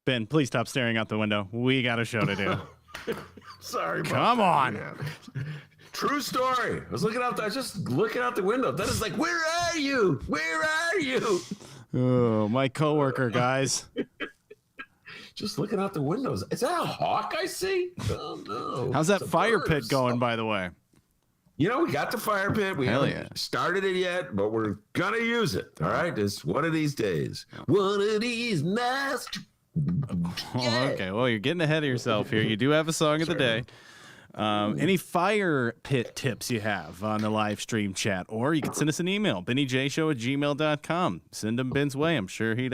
Ben, please stop staring out the window. We got a show to do. Sorry. Come on. Yeah. True story. I was looking out. I was just looking out the window. Then it's like, where are you? Where are you? Oh, my coworker, guys. Just looking out the windows. Is that a hawk I see? Oh, no. How's that fire pit going, by the way? You know, we got the fire pit. We haven't started it yet, but we're going to use it. All right? It's one of these days. One of these nights. Yeah. Okay, well, you're getting ahead of yourself here. You do have a song of the day. Any fire pit tips you have on the live stream chat, or you can send us an email, bennyjshow@gmail.com. Send them Ben's way. I'm sure he'd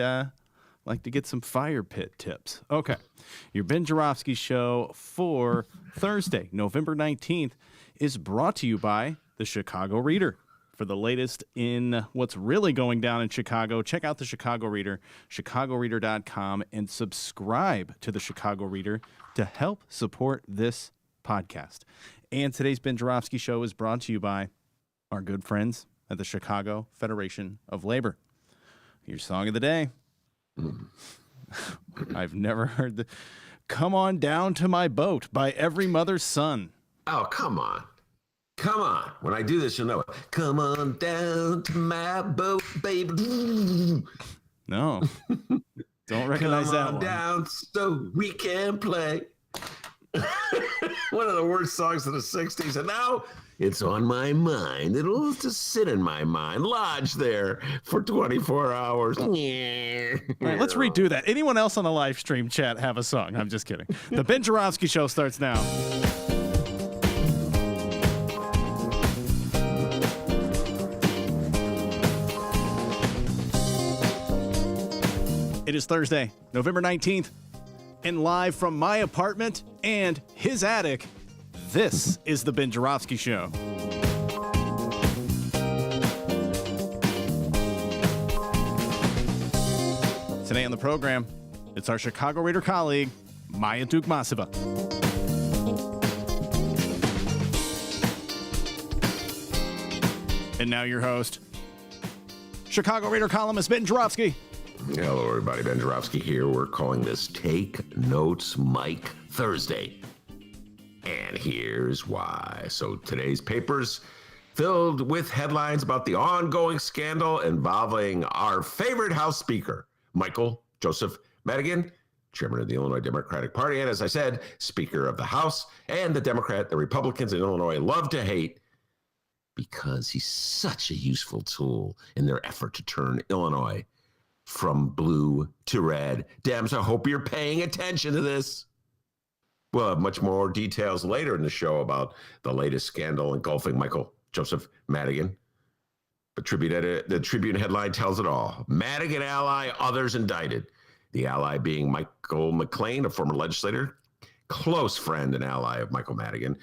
like to get some fire pit tips. Okay, your Ben Joravsky show for Thursday, November 19th, is brought to you by the Chicago Reader. For the latest in what's really going down in Chicago, check out the Chicago Reader, chicagoreader.com, and subscribe to the Chicago Reader to help support this podcast. And today's Ben Joravsky show is brought to you by our good friends at the Chicago Federation of Labor. Your song of the day. I've never heard the Come On Down to My Boat by Every Mother's Son. Oh, come on. Come on. When I do this, you'll know it. Come on down to my boat, baby. No. Don't recognize that one. Come on down so we can play. One of the worst songs of the 60s. And now it's on my mind. It'll just sit in my mind, lodge there for 24 hours. All right, let's redo that. Anyone else on the live stream chat have a song? I'm just kidding. The Ben Joravsky show starts now. It is Thursday, November 19th, and live from my apartment and his attic, this is the Ben Joravsky Show. Today on the program, it's our Chicago Reader colleague, Maya Dukmasova. And now your host, Chicago Reader columnist Ben Joravsky. Hello, everybody. Ben Joravsky here. We're calling this Take Notes Mike Thursday. And here's why. So today's paper's filled with headlines about the ongoing scandal involving our favorite House Speaker, Michael Joseph Madigan, chairman of the Illinois Democratic Party, and as I said, Speaker of the House, and the Republicans in Illinois love to hate because he's such a useful tool in their effort to turn Illinois from blue to red. Dems, I hope you're paying attention to this. We'll have much more details later in the show about the latest scandal engulfing Michael Joseph Madigan. The Tribune headline tells it all. Madigan ally, others indicted. The ally being Michael McLean, a former legislator, close friend and ally of Michael Madigan.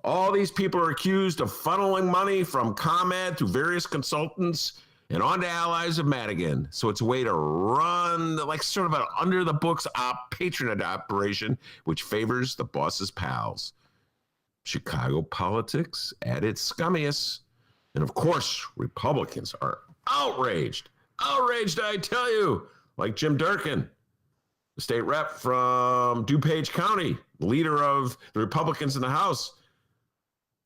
All these people are accused of funneling money from ComEd to various consultants and on to allies of Madigan. So it's a way to run like sort of an under-the-books patronage operation, which favors the boss's pals. Chicago politics at its scummiest. And of course, Republicans are outraged. Outraged, I tell you. Like Jim Durkin, the state rep from DuPage County, leader of the Republicans in the House.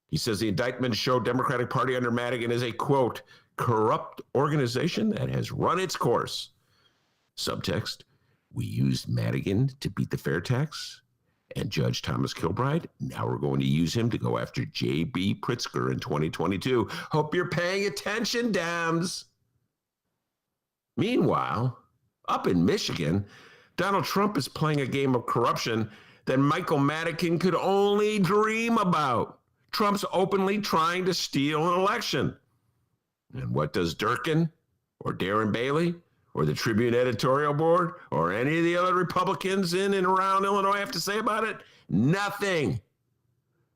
He says the indictment showed Democratic Party under Madigan is a, quote, corrupt organization that has run its course. Subtext, we used Madigan to beat the fair tax and Judge Thomas Kilbride. Now we're going to use him to go after J.B. Pritzker in 2022. Hope you're paying attention, Dems. Meanwhile, up in Michigan, Donald Trump is playing a game of corruption that Michael Madigan could only dream about. Trump's openly trying to steal an election. And what does Durkin or Darren Bailey or the Tribune editorial board or any of the other Republicans in and around Illinois have to say about it? Nothing.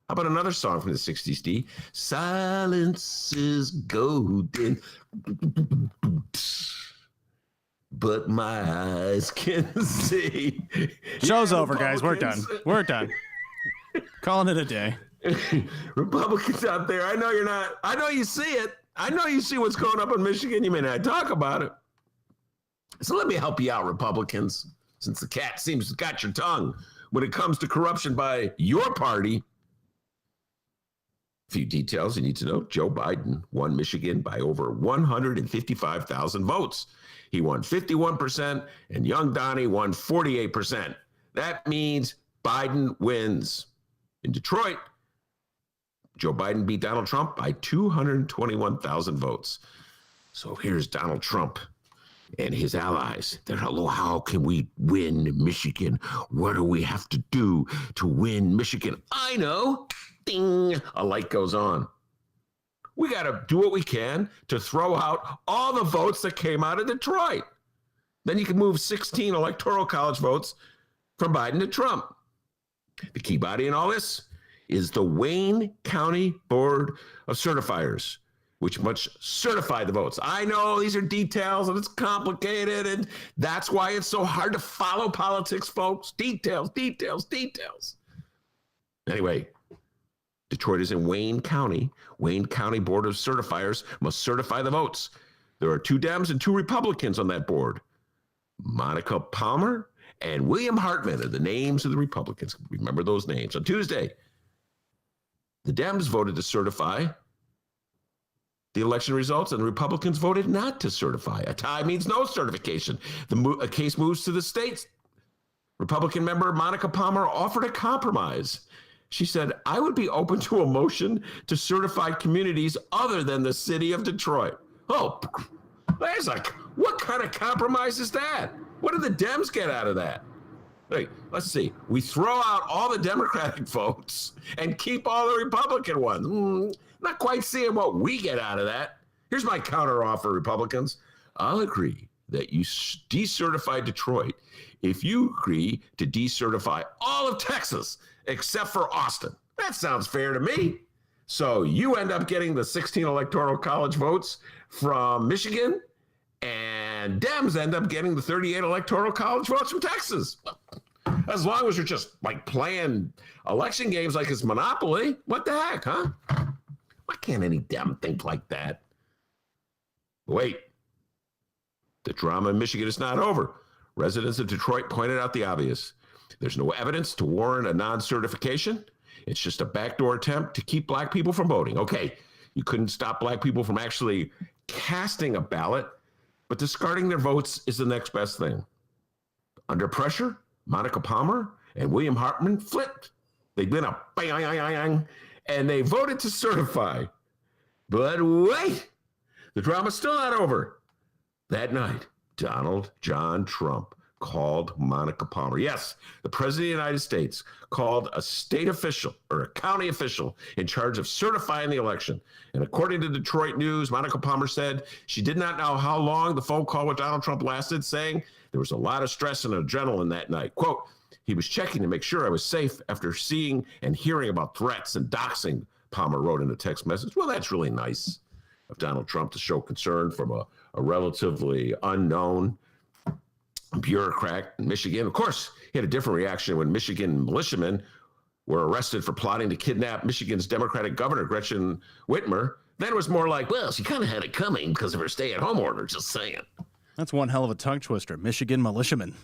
How about another song from the 60s, D? Silence is golden, but my eyes can see. Show's over, guys. We're done. We're done. Calling it a day. Republicans out there, I know you're not. I know you see it. I know you see what's going up in Michigan. You may not talk about it. So let me help you out, Republicans. since the cat seems to got your tongue when it comes to corruption by your party. A few details you need to know. Joe Biden won Michigan by over 155,000 votes. He won 51%, and young Donnie won 48%. That means Biden wins. In Detroit, Joe Biden beat Donald Trump by 221,000 votes. So here's Donald Trump and his allies. They're like, how can we win Michigan? What do we have to do to win Michigan? I know. Ding. A light goes on. We got to do what we can to throw out all the votes that came out of Detroit. Then you can move 16 electoral college votes from Biden to Trump. The key body in all this is the Wayne County Board of Certifiers, which must certify the votes. I know these are details and it's complicated, and that's why it's so hard to follow politics, folks. Details. Anyway, Detroit is in Wayne County. Wayne County Board of Certifiers must certify the votes. There are 2 Dems and 2 Republicans on that board. Monica Palmer and William Hartman are the names of the Republicans. Remember those names. On Tuesday, the Dems voted to certify the election results, and the Republicans voted not to certify. A tie means no certification. A case moves to the states. Republican member Monica Palmer offered a compromise. She said, I would be open to a motion to certify communities other than the city of Detroit. Oh, there's what kind of compromise is that? What do the Dems get out of that? Hey, let's see. We throw out all the Democratic votes and keep all the Republican ones. Not quite seeing what we get out of that. Here's my counteroffer, Republicans. I'll agree that you decertify Detroit if you agree to decertify all of Texas except for Austin. That sounds fair to me. So you end up getting the 16 electoral college votes from Michigan, and Dems end up getting the 38 electoral college votes from Texas. As long as you're just playing election games like it's Monopoly, what the heck, huh? Why can't any Dem think like that? Wait, the drama in Michigan is not over. Residents of Detroit pointed out the obvious. There's no evidence to warrant a non-certification. It's just a backdoor attempt to keep black people from voting. Okay, you couldn't stop black people from actually casting a ballot, but discarding their votes is the next best thing. Under pressure, Monica Palmer and William Hartman flipped. They'd been a bang, and they voted to certify. But wait, the drama's still not over. That night, Donald John Trump called Monica Palmer. Yes, the president of the United States called a state official or a county official in charge of certifying the election. And according to Detroit News, Monica Palmer said she did not know how long the phone call with Donald Trump lasted, saying there was a lot of stress and adrenaline that night. Quote, he was checking to make sure I was safe after seeing and hearing about threats and doxing, Palmer wrote in a text message. Well, that's really nice of Donald Trump to show concern from a relatively unknown bureaucrat in Michigan. Of course, he had a different reaction when Michigan militiamen were arrested for plotting to kidnap Michigan's Democratic governor, Gretchen Whitmer. Then it was more like, well, she kind of had it coming because of her stay-at-home order, just saying. That's one hell of a tongue twister. Michigan militiamen.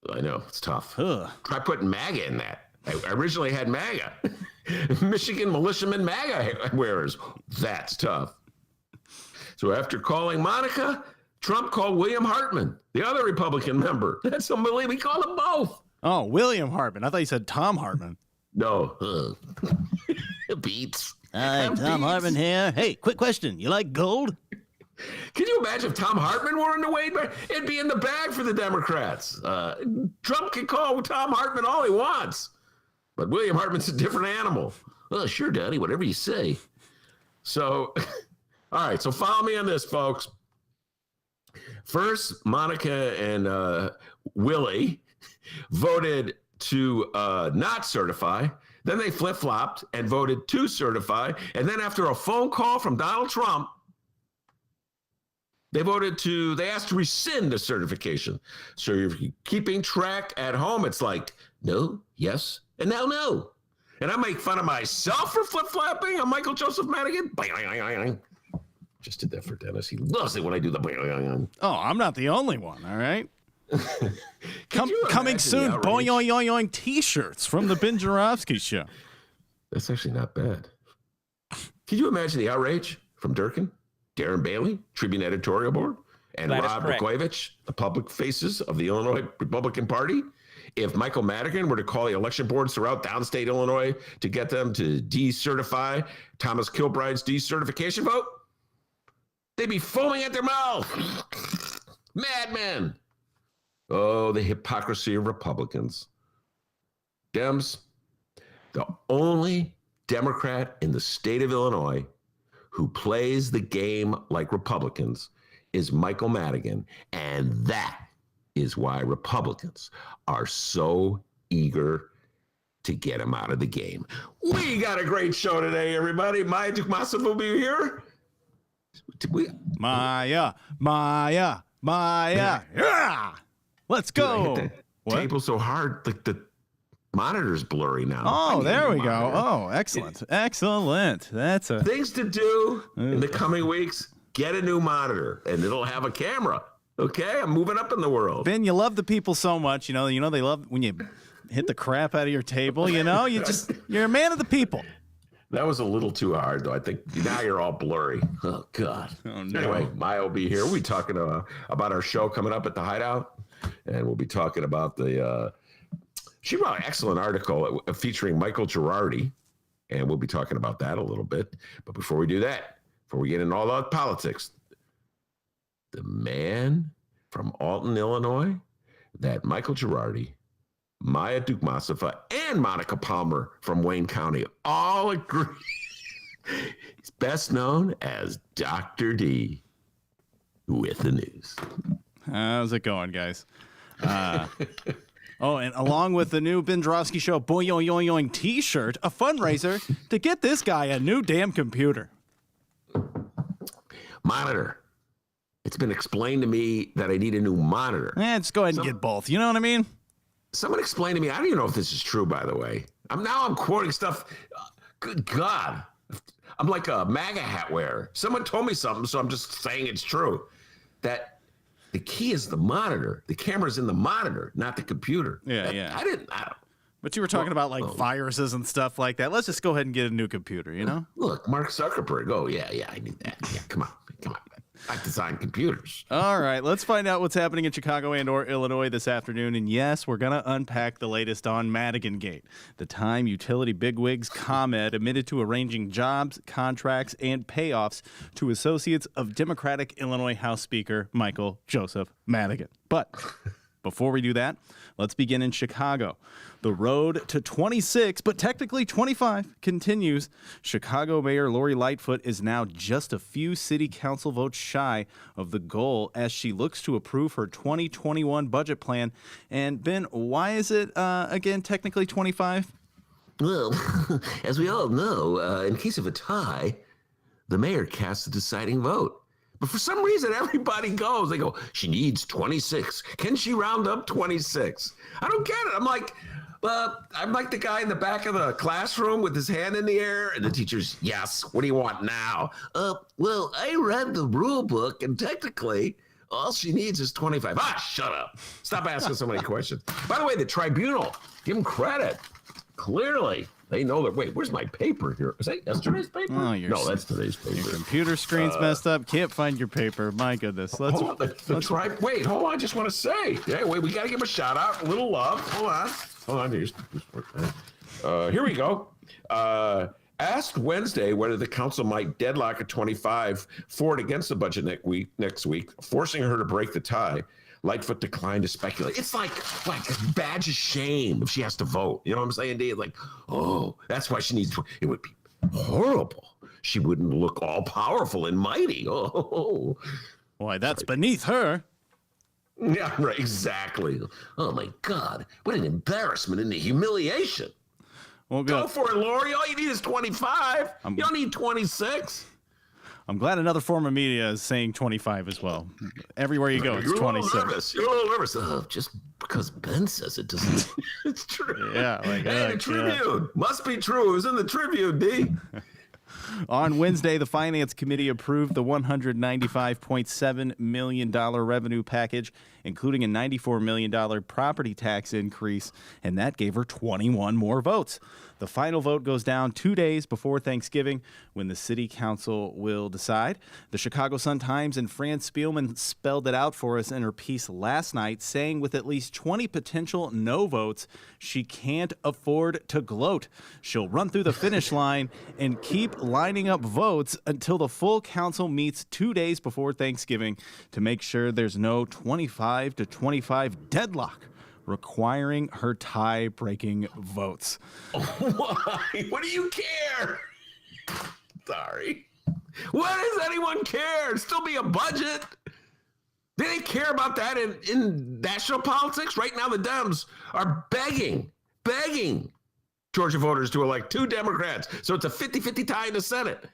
I know, it's tough. Ugh. Try putting MAGA in that. I originally had MAGA. Michigan militiaman MAGA wearers. That's tough. So after calling Monica, Trump called William Hartman, the other Republican member. That's unbelievable. He called them both. Oh, William Hartman. I thought you said Tom Hartman. No. Beats. Hi, Tom Hartman here. Hey, quick question. You like gold? Can you imagine if Tom Hartman were in the Wade? It'd be in the bag for the Democrats. Trump can call Tom Hartman all he wants. But William Hartman's a different animal. Well, sure, Daddy, whatever you say. So, all right, so follow me on this, folks. First, Monica and Willie voted to not certify. Then they flip-flopped and voted to certify. And then after a phone call from Donald Trump, they asked to rescind the certification. So if you're keeping track at home, it's like, no, yes, and now no. And I make fun of myself for flip-flopping. I'm Michael Joseph Madigan. Just did that for Dennis. He loves it when I do the. Oh, I'm not the only one, all right? Coming soon, boing, yoing, yoing, yoing t-shirts from the Ben Joravsky Show. That's actually not bad. Can you imagine the outrage from Durkin, Darren Bailey, Tribune editorial board, and Rob Blagojevich, the public faces of the Illinois Republican Party, if Michael Madigan were to call the election boards throughout downstate Illinois to get them to decertify Thomas Kilbride's decertification vote? They'd be foaming at their mouth. Madmen. Oh, the hypocrisy of Republicans. Dems, the only Democrat in the state of Illinois who plays the game like Republicans is Michael Madigan. And that is why Republicans are so eager to get him out of the game. We got a great show today, everybody. Maya Dukmasova will be here. Maya. Yeah. Let's go. Table so hard, like the monitor's blurry now. Oh, there we go. Oh, excellent. Excellent. That's a things to do in the coming weeks. Get a new monitor, and it'll have a camera. Okay, I'm moving up in the world. Ben, you love the people so much. You know they love when you hit the crap out of your table. You know, you're a man of the people. That was a little too hard, though. I think now you're all blurry. Oh, God. Oh, no. Anyway, Maya will be here. We'll be talking about our show coming up at the Hideout, and we'll be talking about she wrote an excellent article featuring Michael Girardi, and we'll be talking about that a little bit. But before we do that, before we get into all that politics, the man from Alton, Illinois, that Michael Girardi, Maya Dukmasova, and Monica Palmer from Wayne County all agree he's best known as Dr. D with the news. How's it going, guys? Oh, and along with the new Ben Joravsky Show Boing Yoing Yoing Yoing t-shirt, a fundraiser to get this guy a new damn computer. Monitor. It's been explained to me that I need a new monitor. Just go ahead and get both. You know what I mean? Someone explained to me, I don't even know if this is true, by the way. I'm quoting stuff. Good God. I'm like a MAGA hat wearer. Someone told me something, so I'm just saying it's true. That the key is the monitor. The camera's in the monitor, not the computer. Yeah. I don't. But you were talking about like viruses and stuff like that. Let's just go ahead and get a new computer, you know? Look, Mark Zuckerberg. Oh, yeah, I need that. Yeah, come on. I design computers. All right, let's find out what's happening in Chicago and or Illinois this afternoon. And yes, we're going to unpack the latest on Madigan Gate, the time utility bigwigs ComEd admitted to arranging jobs, contracts, and payoffs to associates of Democratic Illinois House Speaker Michael Joseph Madigan. But before we do that, let's begin in Chicago. The road to 26, but technically 25, continues. Chicago Mayor Lori Lightfoot is now just a few city council votes shy of the goal as she looks to approve her 2021 budget plan. And Ben, why is it, again, technically 25? Well, as we all know, in case of a tie, the mayor casts the deciding vote. But for some reason, everybody goes. They go, she needs 26. Can she round up 26? I don't get it. I'm like the guy in the back of the classroom with his hand in the air, and the teacher's, yes, what do you want now? Well, I read the rule book, and technically, all she needs is 25. Shut up. Stop asking so many questions. By the way, the tribunal, give them credit. Clearly, they know that. Wait, where's my paper here? Is that yesterday's paper? Oh, no, that's today's paper. Your computer screen's messed up. Can't find your paper. My goodness. Wait, hold on. I just want to say. Yeah, wait, we got to give him a shout out. A little love. Hold on. Here we go. Asked Wednesday whether the council might deadlock a 25 for and against the budget next week, forcing her to break the tie. Lightfoot declined to speculate. It's like a badge of shame if she has to vote. You know what I'm saying, Dave? Like, oh, that's why she needs to. It would be horrible. She wouldn't look all powerful and mighty. Oh, boy, that's beneath her. Yeah, right. Exactly. Oh my God, what an embarrassment and a humiliation. Well, go for it, Lori. All you need is 25. You don't need 26. I'm glad another form of media is saying 25 as well. Everywhere you go, it's 26. You're a little nervous. Just because Ben says it doesn't. It's true. Yeah. Hey, the Tribune. Must be true. It was in the Tribune, D. On Wednesday, the Finance Committee approved the $195.7 million revenue package, including a $94 million property tax increase, and that gave her 21 more votes. The final vote goes down 2 days before Thanksgiving when the city council will decide. The Chicago Sun-Times and Fran Spielman spelled it out for us in her piece last night, saying with at least 20 potential no votes, she can't afford to gloat. She'll run through the finish line and keep lining up votes until the full council meets 2 days before Thanksgiving to make sure there's no 25-25 deadlock, requiring her tie-breaking votes. Why? What do you care? Sorry. What does anyone care? It'd still be a budget. Do they care about that in national politics? Right now, the Dems are begging Georgia voters to elect 2 Democrats. So it's a 50-50 tie in the Senate.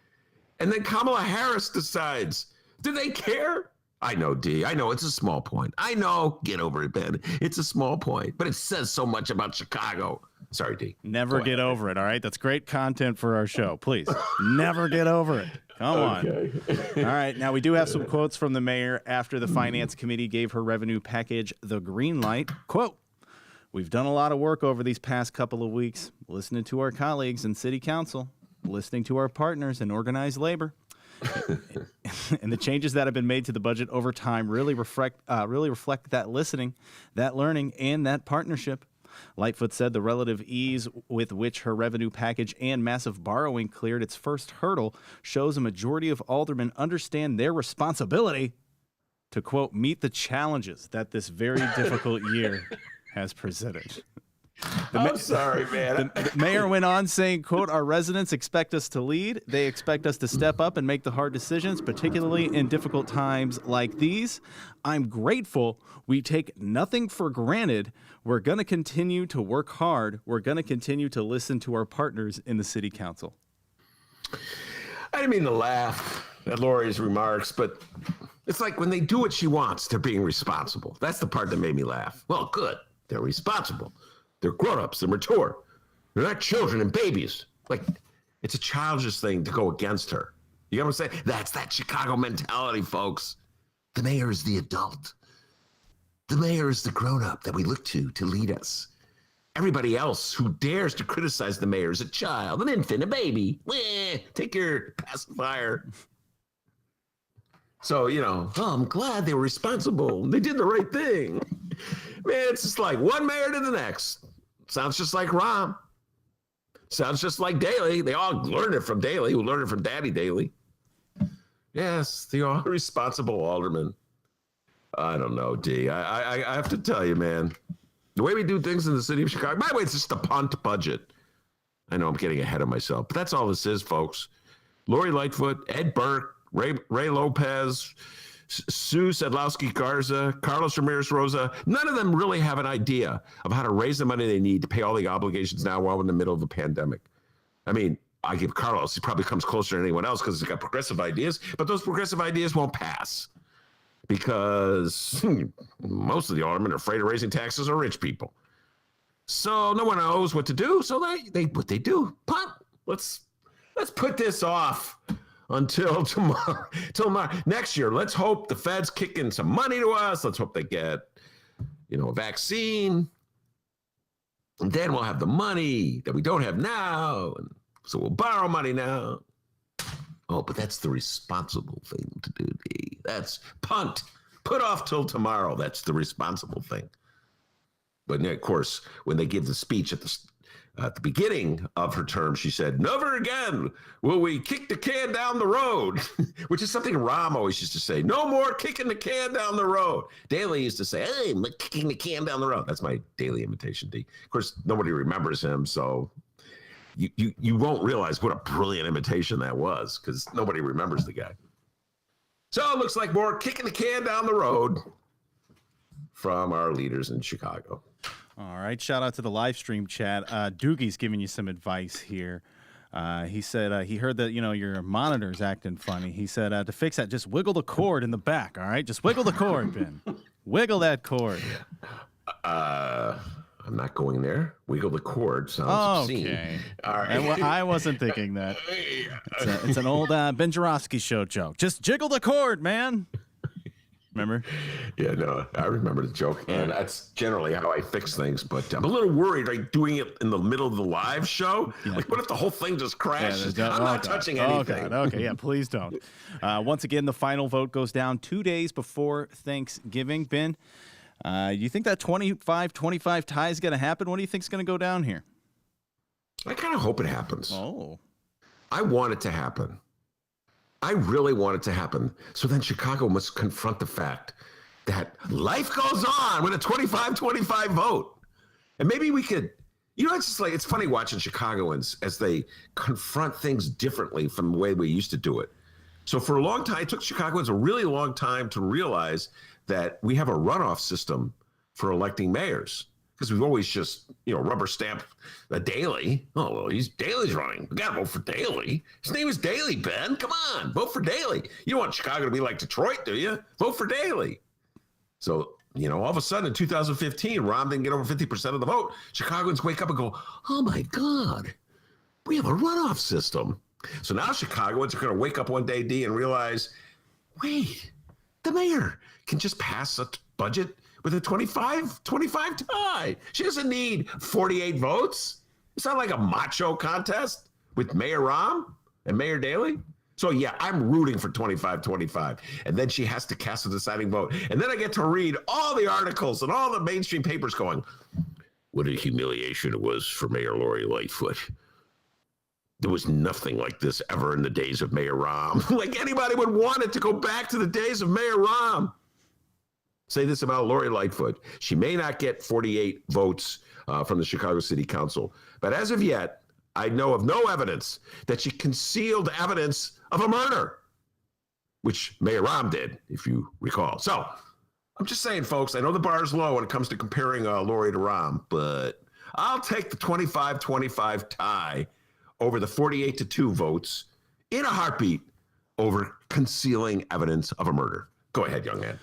And then Kamala Harris decides. Do they care? I know, D. I know it's a small point. I know. Get over it, Ben. It's a small point, but it says so much about Chicago. Sorry, D. Never get over it, all right? That's great content for our show. Please, never get over it. Come on. All right, now we do have some quotes from the mayor after the Finance Committee gave her revenue package the green light. Quote, "We've done a lot of work over these past couple of weeks, listening to our colleagues in city council, listening to our partners in organized labor. And the changes that have been made to the budget over time really reflect that listening, that learning, and that partnership." Lightfoot said the relative ease with which her revenue package and massive borrowing cleared its first hurdle shows a majority of aldermen understand their responsibility to, quote, meet the challenges that this very difficult year has presented. I'm sorry, man. The mayor went on saying, quote, "Our residents expect us to lead. They expect us to step up and make the hard decisions, particularly in difficult times like these. I'm grateful. We take nothing for granted. We're going to continue to work hard. We're going to continue to listen to our partners in the city council." I didn't mean to laugh at Lori's remarks, but it's like when they do what she wants, they're being responsible. That's the part that made me laugh. Well, good. They're responsible. They're grown-ups. They're mature. They're not children and babies. Like, it's a childish thing to go against her. You know what I'm saying? That's that Chicago mentality, folks. The mayor is the adult. The mayor is the grown-up that we look to lead us. Everybody else who dares to criticize the mayor is a child, an infant, a baby. Take your pacifier. So, I'm glad they were responsible. They did the right thing. Man, it's just like one mayor to the next. Sounds just like Rahm. Sounds just like Daley. They all learned it from Daley, who learned it from Daddy Daley. Yes, they are responsible aldermen. I don't know, D. I have to tell you, man. The way we do things in the city of Chicago, by the way, it's just a punt budget. I know I'm getting ahead of myself, but that's all this is, folks. Lori Lightfoot, Ed Burke, Ray Lopez, Sue Sadlowski Garza, Carlos Ramirez Rosa, none of them really have an idea of how to raise the money they need to pay all the obligations now while we're in the middle of a pandemic. I mean, I give Carlos, he probably comes closer than anyone else because he's got progressive ideas, but those progressive ideas won't pass because most of the aldermen are afraid of raising taxes on rich people. So no one knows what to do, so they what they do, punt. Let's put this off until tomorrow. Next year, let's hope the Fed's kicking some money to us. Let's hope they get, a vaccine. And then we'll have the money that we don't have now. And so we'll borrow money now. Oh, but that's the responsible thing to do, D. That's punt. Put off till tomorrow. That's the responsible thing. But of course, when they give the speech at the beginning of her term, she said, "Never again will we kick the can down the road," which is something Rahm always used to say. No more kicking the can down the road. Daley used to say, "Hey, I'm kicking the can down the road." That's my Daley imitation, D. Of course, nobody remembers him, so you won't realize what a brilliant imitation that was because nobody remembers the guy. So it looks like more kicking the can down the road from our leaders in Chicago. All right. Shout out to the live stream chat. Doogie's giving you some advice here. He said he heard that, your monitor's acting funny. He said to fix that, just wiggle the cord in the back. All right. Just wiggle the cord, Ben. Wiggle that cord. I'm not going there. Wiggle the cord sounds obscene. Okay. All right. I wasn't thinking that. It's an old Ben Joravsky show joke. Just jiggle the cord, man. Remember? Yeah, no, I remember the joke, and that's generally how I fix things. But I'm a little worried, like doing it in the middle of the live show. Yeah. Like, what if the whole thing just crashes? I'm not touching anything. God. Okay, yeah, please don't. Once again, the final vote goes down 2 days before Thanksgiving. Ben, you think that 25-25 tie is going to happen? What do you think is going to go down here? I kind of hope it happens. Oh. I want it to happen. I really want it to happen. So then Chicago must confront the fact that life goes on with a 25-25 vote. And maybe we could, it's just like, it's funny watching Chicagoans as they confront things differently from the way we used to do it. So for a long time, it took Chicagoans a really long time to realize that we have a runoff system for electing mayors. Because we've always just, rubber stamped the Daley. Oh, well, Daley's running. We got to vote for Daley. His name is Daley, Ben. Come on, vote for Daley. You don't want Chicago to be like Detroit, do you? Vote for Daley. So, all of a sudden in 2015, Rahm didn't get over 50% of the vote. Chicagoans wake up and go, oh, my God, we have a runoff system. So now Chicagoans are going to wake up one day, D, and realize, wait, the mayor can just pass a budget with a 25-25 tie. She doesn't need 48 votes. It's not like a macho contest with Mayor Rahm and Mayor Daley. So, yeah, I'm rooting for 25-25. And then she has to cast a deciding vote. And then I get to read all the articles and all the mainstream papers going, what a humiliation it was for Mayor Lori Lightfoot. There was nothing like this ever in the days of Mayor Rahm. Like anybody would want it to go back to the days of Mayor Rahm. Say this about Lori Lightfoot. She may not get 48 votes from the Chicago City Council, but as of yet, I know of no evidence that she concealed evidence of a murder, which Mayor Rahm did, if you recall. So I'm just saying, folks, I know the bar is low when it comes to comparing Lori to Rahm, but I'll take the 25-25 tie over the 48-2 votes in a heartbeat over concealing evidence of a murder. Go ahead, young man.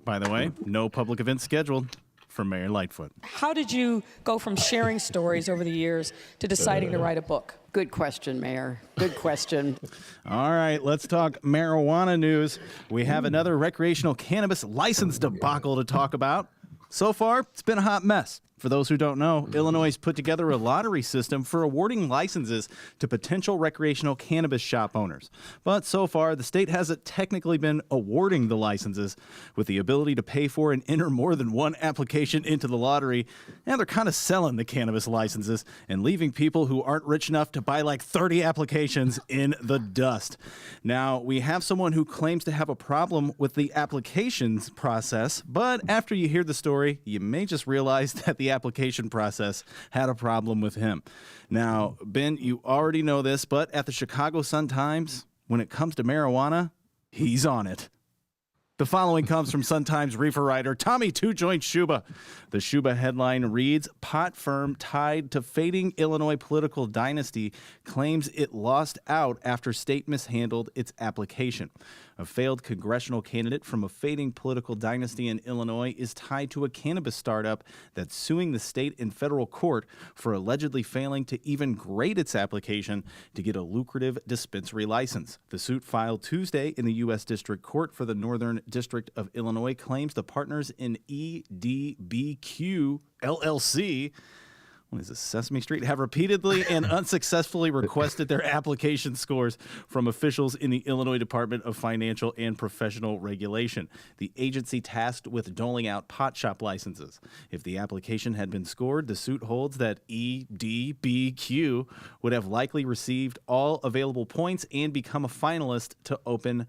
By the way, no public events scheduled for Mayor Lightfoot. How did you go from sharing stories over the years to deciding to write a book? Good question, Mayor. Good question. All right, let's talk marijuana news. We have another recreational cannabis license debacle to talk about. So far, it's been a hot mess. For those who don't know, Illinois has put together a lottery system for awarding licenses to potential recreational cannabis shop owners. But so far, the state hasn't technically been awarding the licenses. With the ability to pay for and enter more than one application into the lottery, and they're kind of selling the cannabis licenses and leaving people who aren't rich enough to buy like 30 applications in the dust. Now, we have someone who claims to have a problem with the applications process, but after you hear the story, you may just realize that the application process had a problem with him. Now, Ben, you already know this, but at the Chicago Sun-Times, when it comes to marijuana, he's on it. The following comes from Sun-Times reefer writer Tommy Two-Joint Shuba. The Shuba headline reads, pot firm tied to fading Illinois political dynasty claims it lost out after state mishandled its application. A failed congressional candidate from a fading political dynasty in Illinois is tied to a cannabis startup that's suing the state in federal court for allegedly failing to even grade its application to get a lucrative dispensary license. The suit filed Tuesday in the U.S. District Court for the Northern District of Illinois claims the partners in EDBQ LLC, what is this, Sesame Street, have repeatedly and unsuccessfully requested their application scores from officials in the Illinois Department of Financial and Professional Regulation, the agency tasked with doling out pot shop licenses. If the application had been scored, the suit holds that EDBQ would have likely received all available points and become a finalist to open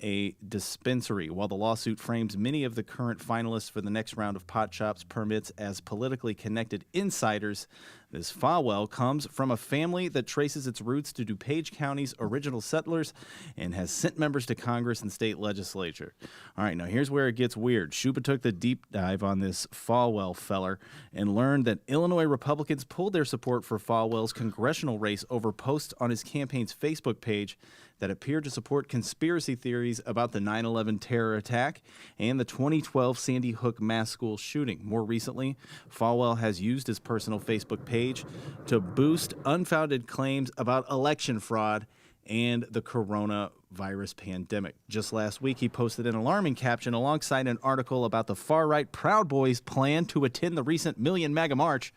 a dispensary. While the lawsuit frames many of the current finalists for the next round of pot shops permits as politically connected insiders, this Falwell comes from a family that traces its roots to DuPage County's original settlers and has sent members to Congress and state legislature. All right, now here's where it gets weird. Shuba took the deep dive on this Falwell feller and learned that Illinois Republicans pulled their support for Falwell's congressional race over posts on his campaign's Facebook page that appeared to support conspiracy theories about the 9/11 terror attack and the 2012 Sandy Hook mass school shooting. More recently, Falwell has used his personal Facebook page to boost unfounded claims about election fraud and the coronavirus pandemic. Just last week, he posted an alarming caption alongside an article about the far-right Proud Boys' plan to attend the recent Million MAGA March.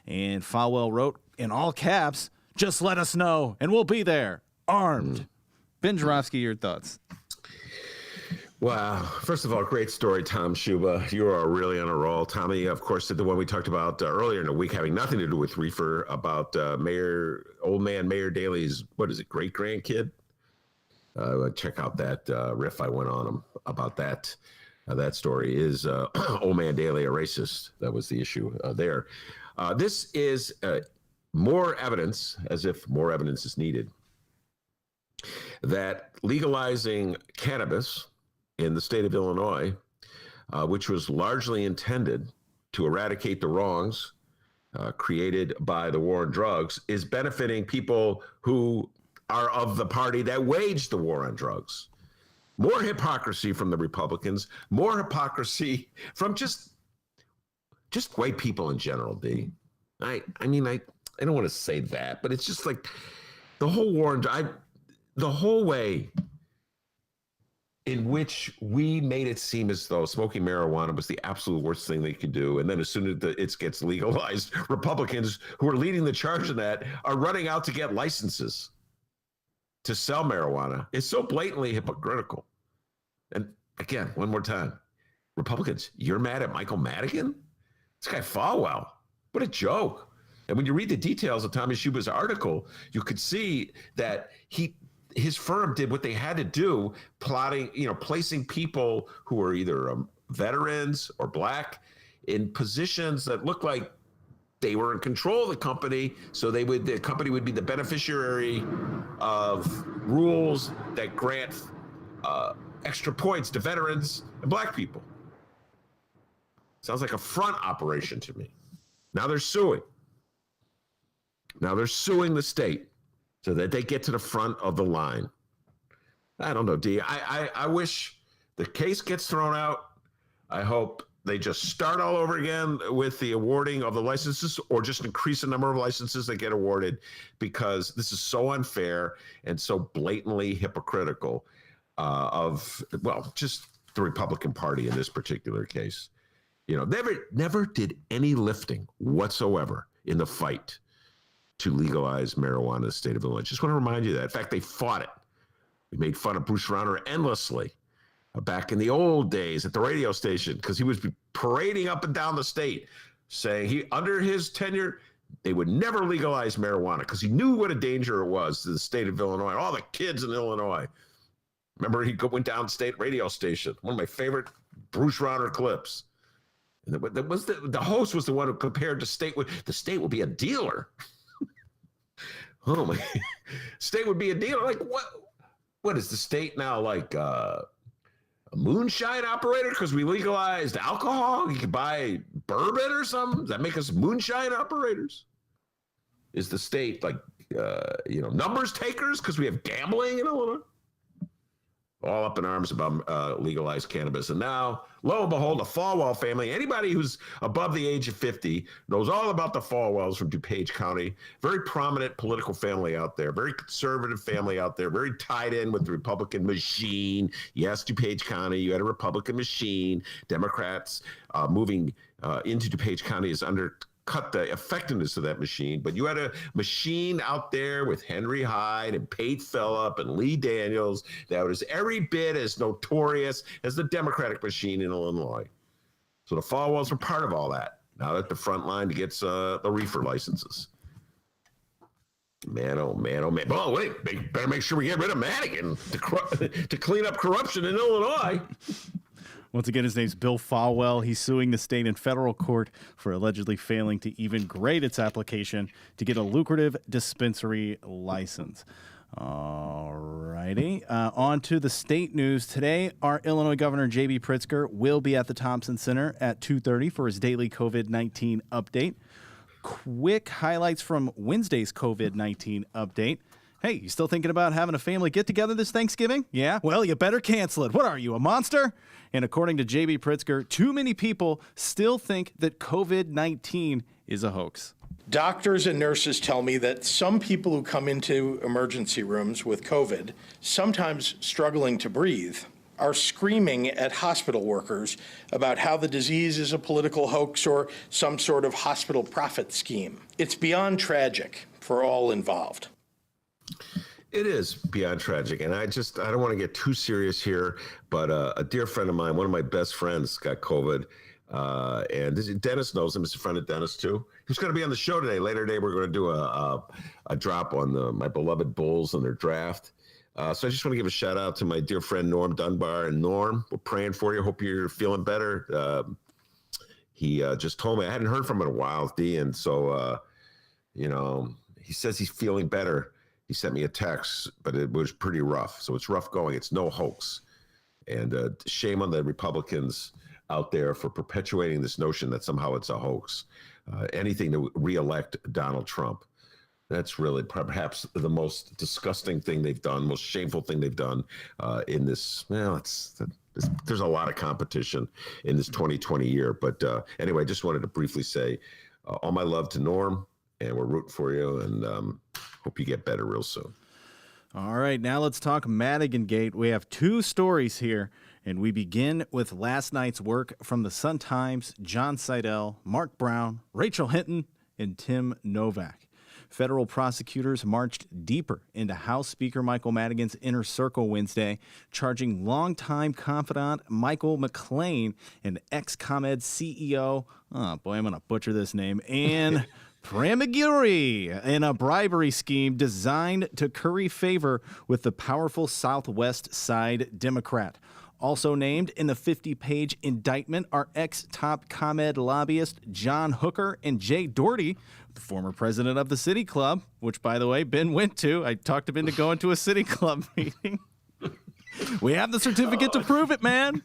And Falwell wrote in all caps, "Just let us know, and we'll be there, armed." Ben Joravsky, your thoughts? Wow. First of all, great story, Tom Schuba. You are really on a roll. Tommy, of course, did the one we talked about earlier in the week, having nothing to do with reefer, about old man Mayor Daley's, what is it, great-grandkid? Check out that riff I went on him about that. That story is old man Daley a racist. That was the issue there. This is more evidence, as if more evidence is needed, that legalizing cannabis in the state of Illinois, which was largely intended to eradicate the wrongs created by the war on drugs, is benefiting people who are of the party that waged the war on drugs. More hypocrisy from the Republicans, more hypocrisy from just white people in general, D. I mean, I don't want to say that, but it's just like the whole war on the whole way in which we made it seem as though smoking marijuana was the absolute worst thing they could do. And then as soon as it gets legalized, Republicans who are leading the charge in that are running out to get licenses to sell marijuana. It's so blatantly hypocritical. And again, one more time, Republicans, you're mad at Michael Madigan? This guy Falwell, what a joke. And when you read the details of Tommy Schuba's article, you could see that his firm did what they had to do, placing people who were either veterans or black in positions that looked like they were in control of the company, so the company would be the beneficiary of rules that grant extra points to veterans and black people. Sounds like a front operation to me. Now they're suing. Now they're suing the state so that they get to the front of the line. I don't know, D. I wish the case gets thrown out. I hope they just start all over again with the awarding of the licenses, or just increase the number of licenses that get awarded, because this is so unfair and so blatantly hypocritical just the Republican Party in this particular case. Never did any lifting whatsoever in the fight to legalize marijuana in the state of Illinois. Just want to remind you that. In fact, they fought it. We made fun of Bruce Rauner endlessly back in the old days at the radio station, because he was parading up and down the state saying under his tenure, they would never legalize marijuana, because he knew what a danger it was to the state of Illinois, all the kids in Illinois. Remember, he went down state radio station, one of my favorite Bruce Rauner clips. And the host was the one who compared the state would be a dealer. Oh my, state would be a dealer. Like what is the state now, like a moonshine operator? Because we legalized alcohol, you could buy bourbon or something. Does that make us moonshine operators? Is the state like numbers takers because we have gambling in Illinois? All up in arms about legalized cannabis. And now, lo and behold, the Falwell family, anybody who's above the age of 50 knows all about the Falwells from DuPage County. Very prominent political family out there, very conservative family out there, very tied in with the Republican machine. Yes, DuPage County, you had a Republican machine. Democrats moving into DuPage County has undercut the effectiveness of that machine, but you had a machine out there with Henry Hyde and Pate Phillip and Lee Daniels that was every bit as notorious as the Democratic machine in Illinois. So the Falwells were part of all that. Now at the front line gets the reefer licenses. Man, oh man, oh man. Oh wait, better make sure we get rid of Madigan to clean up corruption in Illinois. Once again, his name's Bill Falwell. He's suing the state in federal court for allegedly failing to even grade its application to get a lucrative dispensary license. All righty. On to the state news. Today, our Illinois Governor J.B. Pritzker will be at the Thompson Center at 2:30 for his daily COVID-19 update. Quick highlights from Wednesday's COVID-19 update. Hey, you still thinking about having a family get-together this Thanksgiving? Yeah? Well, you better cancel it. What are you, a monster? And according to J.B. Pritzker, too many people still think that COVID-19 is a hoax. Doctors and nurses tell me that some people who come into emergency rooms with COVID, sometimes struggling to breathe, are screaming at hospital workers about how the disease is a political hoax or some sort of hospital profit scheme. It's beyond tragic for all involved. It is beyond tragic, and I don't want to get too serious here, but a dear friend of mine, one of my best friends, got COVID, and Dennis knows him. He's a friend of Dennis too. He's going to be on the show today. Later today, we're going to do a drop on my beloved Bulls and their draft. So I just want to give a shout out to my dear friend Norm Dunbar. And Norm, we're praying for you. Hope you're feeling better. He just told me, I hadn't heard from him in a while, D, and so he says he's feeling better. He sent me a text, but it was pretty rough. So it's rough going. It's no hoax. And shame on the Republicans out there for perpetuating this notion that somehow it's a hoax. Anything to reelect Donald Trump. That's really perhaps the most disgusting thing they've done, most shameful thing they've done in this. Well, there's a lot of competition in this 2020 year. But anyway, I just wanted to briefly say all my love to Norm, and we're rooting for you, and hope you get better real soon. All right, now let's talk Madigan Gate. We have two stories here, and we begin with last night's work from the Sun-Times, John Seidel, Mark Brown, Rachel Hinton, and Tim Novak. Federal prosecutors marched deeper into House Speaker Michael Madigan's inner circle Wednesday, charging longtime confidant Michael McLean and ex-ComEd CEO, oh boy, I'm going to butcher this name, Ann Pramaguri, in a bribery scheme designed to curry favor with the powerful Southwest Side Democrat. Also named in the 50-page indictment are ex-top ComEd lobbyist John Hooker and Jay Doherty, the former president of the City Club, which, by the way, Ben went to. I talked him into going to a City Club meeting. We have the certificate to prove it, man.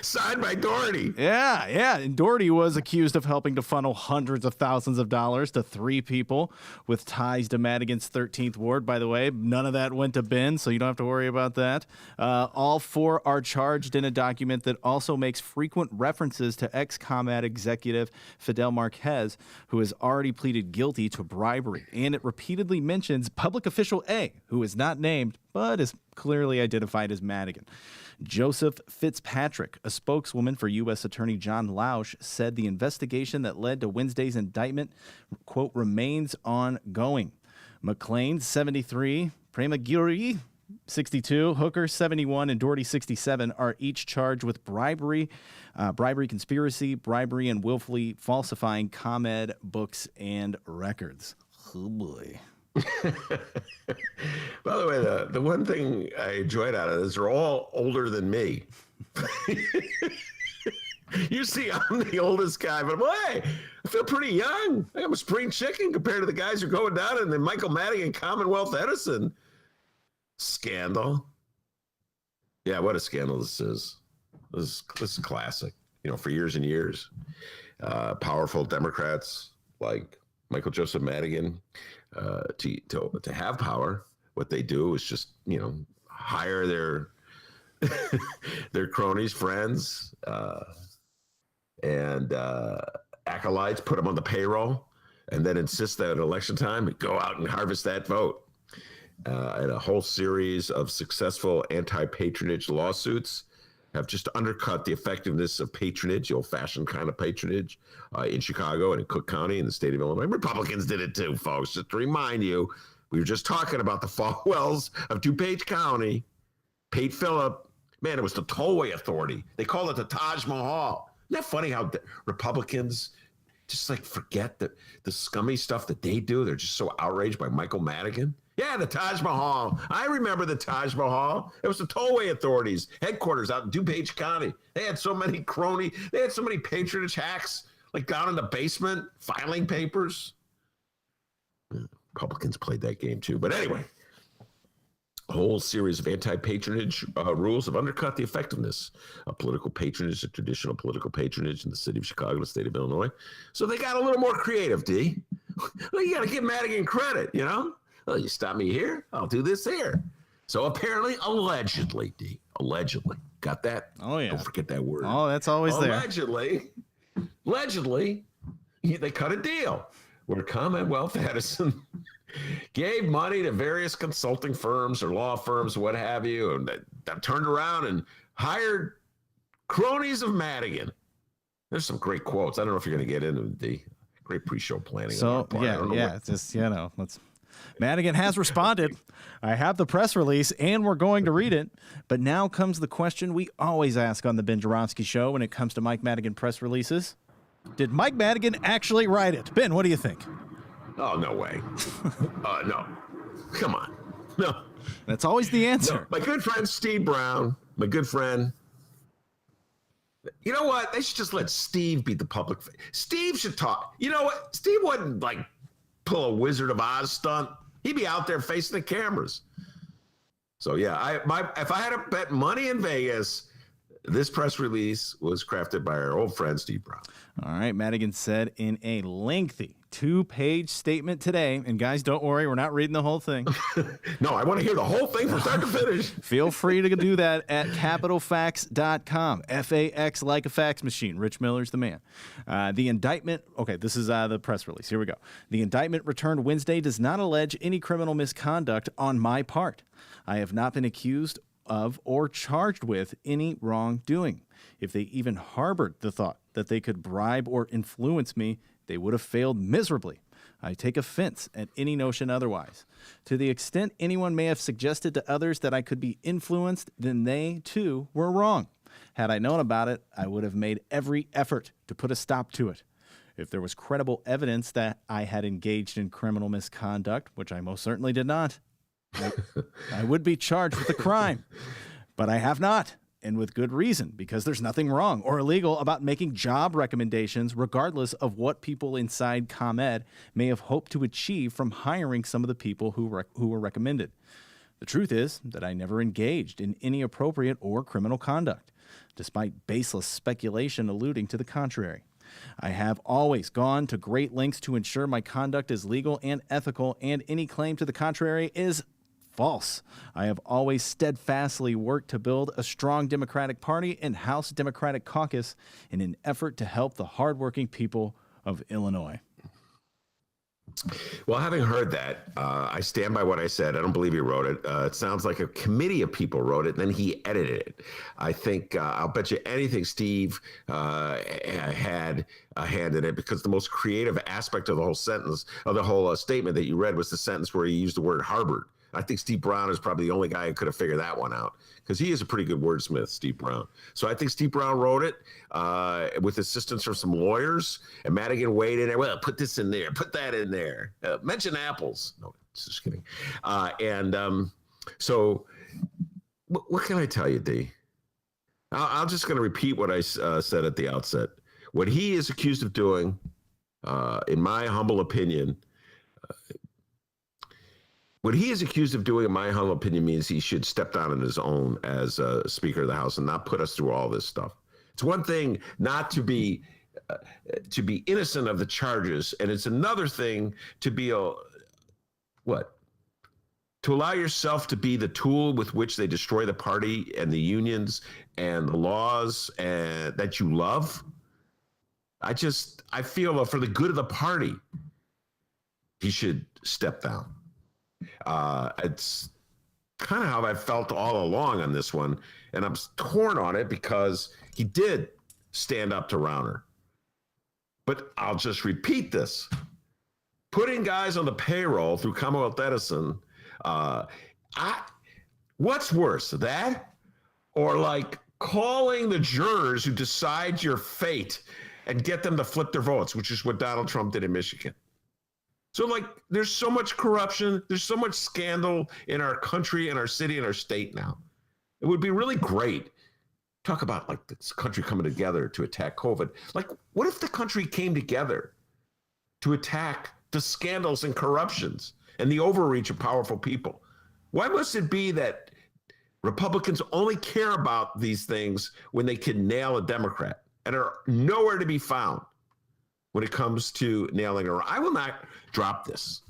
Signed by Doherty. Yeah. And Doherty was accused of helping to funnel hundreds of thousands of dollars to three people with ties to Madigan's 13th Ward. By the way, none of that went to Ben, so you don't have to worry about that. All four are charged in a document that also makes frequent references to ex-ComEd executive Fidel Marquez, who has already pleaded guilty to bribery. And it repeatedly mentions public official A, who is not named, but is clearly identified as Madigan. Joseph Fitzpatrick, a spokeswoman for U.S. Attorney John Lausch, said the investigation that led to Wednesday's indictment, quote, remains ongoing. McLean, 73, Pramaguri, 62, Hooker, 71, and Doherty, 67, are each charged with bribery, conspiracy, bribery, and willfully falsifying ComEd books and records. Oh, boy. By the way, the one thing I enjoyed out of this, they're all older than me. You see, I'm the oldest guy, but boy, I feel pretty young. I'm a spring chicken compared to the guys who are going down in the Michael Madigan Commonwealth Edison scandal. Yeah, what a scandal this is. This is classic. For years and years, powerful Democrats like Michael Joseph Madigan. To have power, what they do is just hire their cronies, friends, and acolytes, put them on the payroll, and then insist that at election time, go out and harvest that vote. And a whole series of successful anti-patronage lawsuits have just undercut the effectiveness of patronage, the old-fashioned kind of patronage, in Chicago and in Cook County in the state of Illinois. Republicans did it too, folks. Just to remind you, we were just talking about the Falwells of DuPage County. Pate Phillip, man, it was the tollway authority. They called it the Taj Mahal. Isn't that funny how Republicans just forget the scummy stuff that they do? They're just so outraged by Michael Madigan. Yeah, the Taj Mahal. I remember the Taj Mahal. It was the tollway authorities headquarters out in DuPage County. They had so many patronage hacks, down in the basement, filing papers. Republicans played that game too. But anyway, a whole series of anti-patronage rules have undercut the effectiveness of political patronage, traditional political patronage in the city of Chicago, the state of Illinois. So they got a little more creative, D. You got to give Madigan credit, Oh, you stop me here, I'll do this here. So apparently, allegedly, allegedly, got that? Oh, yeah. Don't forget that word. Oh, that's always there. Allegedly, they cut a deal where Commonwealth Edison gave money to various consulting firms or law firms, what have you, and they turned around and hired cronies of Madigan. There's some great quotes. I don't know if you're going to get into the great pre-show planning. So it's just let's. Madigan has responded. I have the press release, and we're going to read it. But now comes the question we always ask on the Ben Joravsky Show when it comes to Mike Madigan press releases. Did Mike Madigan actually write it? Ben, what do you think? Oh, no way. No. Come on. No. That's always the answer. No. My good friend Steve Brown, my good friend. You know what? They should just let Steve be the public. Steve should talk. You know what? Steve wouldn't pull a Wizard of Oz stunt. He'd be out there facing the cameras. So yeah, if I had to bet money in Vegas, this press release was crafted by our old friend Steve Brown. All right, Madigan said in a lengthy 2-page statement today, and guys, don't worry, we're not reading the whole thing. No, I want to hear the whole thing from start to finish. Feel free to do that at capitalfax.com. FAX like a fax machine. Rich Miller's the man. The indictment, okay, this is the press release. Here we go. The indictment returned Wednesday does not allege any criminal misconduct on my part. I have not been accused of or charged with any wrongdoing. If they even harbored the thought that they could bribe or influence me, they would have failed miserably. I take offense at any notion otherwise. To the extent anyone may have suggested to others that I could be influenced, then they, too, were wrong. Had I known about it, I would have made every effort to put a stop to it. If there was credible evidence that I had engaged in criminal misconduct, which I most certainly did not, I would be charged with a crime. But I have not. And with good reason, because there's nothing wrong or illegal about making job recommendations, regardless of what people inside ComEd may have hoped to achieve from hiring some of the people who were recommended. The truth is that I never engaged in any appropriate or criminal conduct, despite baseless speculation alluding to the contrary. I have always gone to great lengths to ensure my conduct is legal and ethical, and any claim to the contrary is false. I have always steadfastly worked to build a strong Democratic Party and House Democratic Caucus in an effort to help the hardworking people of Illinois. Well, having heard that, I stand by what I said. I don't believe he wrote it. It sounds like a committee of people wrote it, and then he edited it. I think I'll bet you anything Steve had a hand in it, because the most creative aspect of the whole sentence, of the whole statement that you read, was the sentence where he used the word harbored. I think Steve Brown is probably the only guy who could have figured that one out, because he is a pretty good wordsmith, Steve Brown. So I think Steve Brown wrote it with assistance from some lawyers, and Madigan weighed in there. Well, put this in there, put that in there. Mention apples. No, just kidding. So what can I tell you, D? I'm just going to repeat what I said at the outset. What he is accused of doing, in my humble opinion, what he is accused of doing, in my humble opinion, means he should step down on his own as Speaker of the House and not put us through all this stuff. It's one thing not to be innocent of the charges, and it's another thing to be to allow yourself to be the tool with which they destroy the party and the unions and the laws and that you love. I feel for the good of the party, he should step down. It's kind of how I felt all along on this one, and I'm torn on it because he did stand up to Rauner. But I'll just repeat this. Putting guys on the payroll through Commonwealth Edison, what's worse, that or calling the jurors who decide your fate and get them to flip their votes, which is what Donald Trump did in Michigan? So there's so much corruption, there's so much scandal in our country and our city and our state now. It would be really great. Talk about this country coming together to attack COVID. What if the country came together to attack the scandals and corruptions and the overreach of powerful people? Why must it be that Republicans only care about these things when they can nail a Democrat and are nowhere to be found when it comes to nailing her? I will not drop this.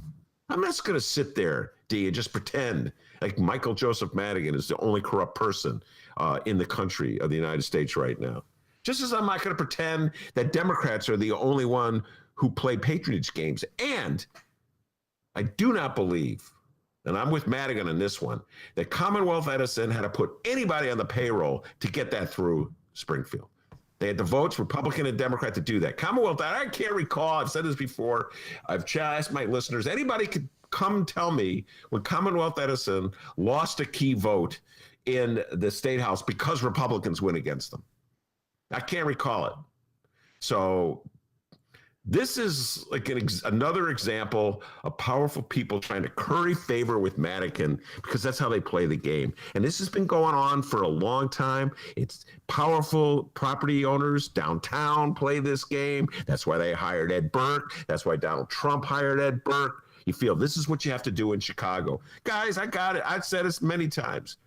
I'm not just going to sit there, D, and just pretend like Michael Joseph Madigan is the only corrupt person in the country of the United States right now. Just as I'm not going to pretend that Democrats are the only one who play patronage games. And I do not believe, and I'm with Madigan on this one, that Commonwealth Edison had to put anybody on the payroll to get that through Springfield. They had the votes, Republican and Democrat, to do that. Commonwealth, I can't recall, I've said this before, I've asked my listeners, anybody could come tell me when Commonwealth Edison lost a key vote in the State House because Republicans went against them. I can't recall it. So this is like another example of powerful people trying to curry favor with Madigan because that's how they play the game. And this has been going on for a long time. It's powerful property owners downtown play this game. That's why they hired Ed Burke. That's why Donald Trump hired Ed Burke. You feel this is what you have to do in Chicago. Guys, I got it. I've said this many times.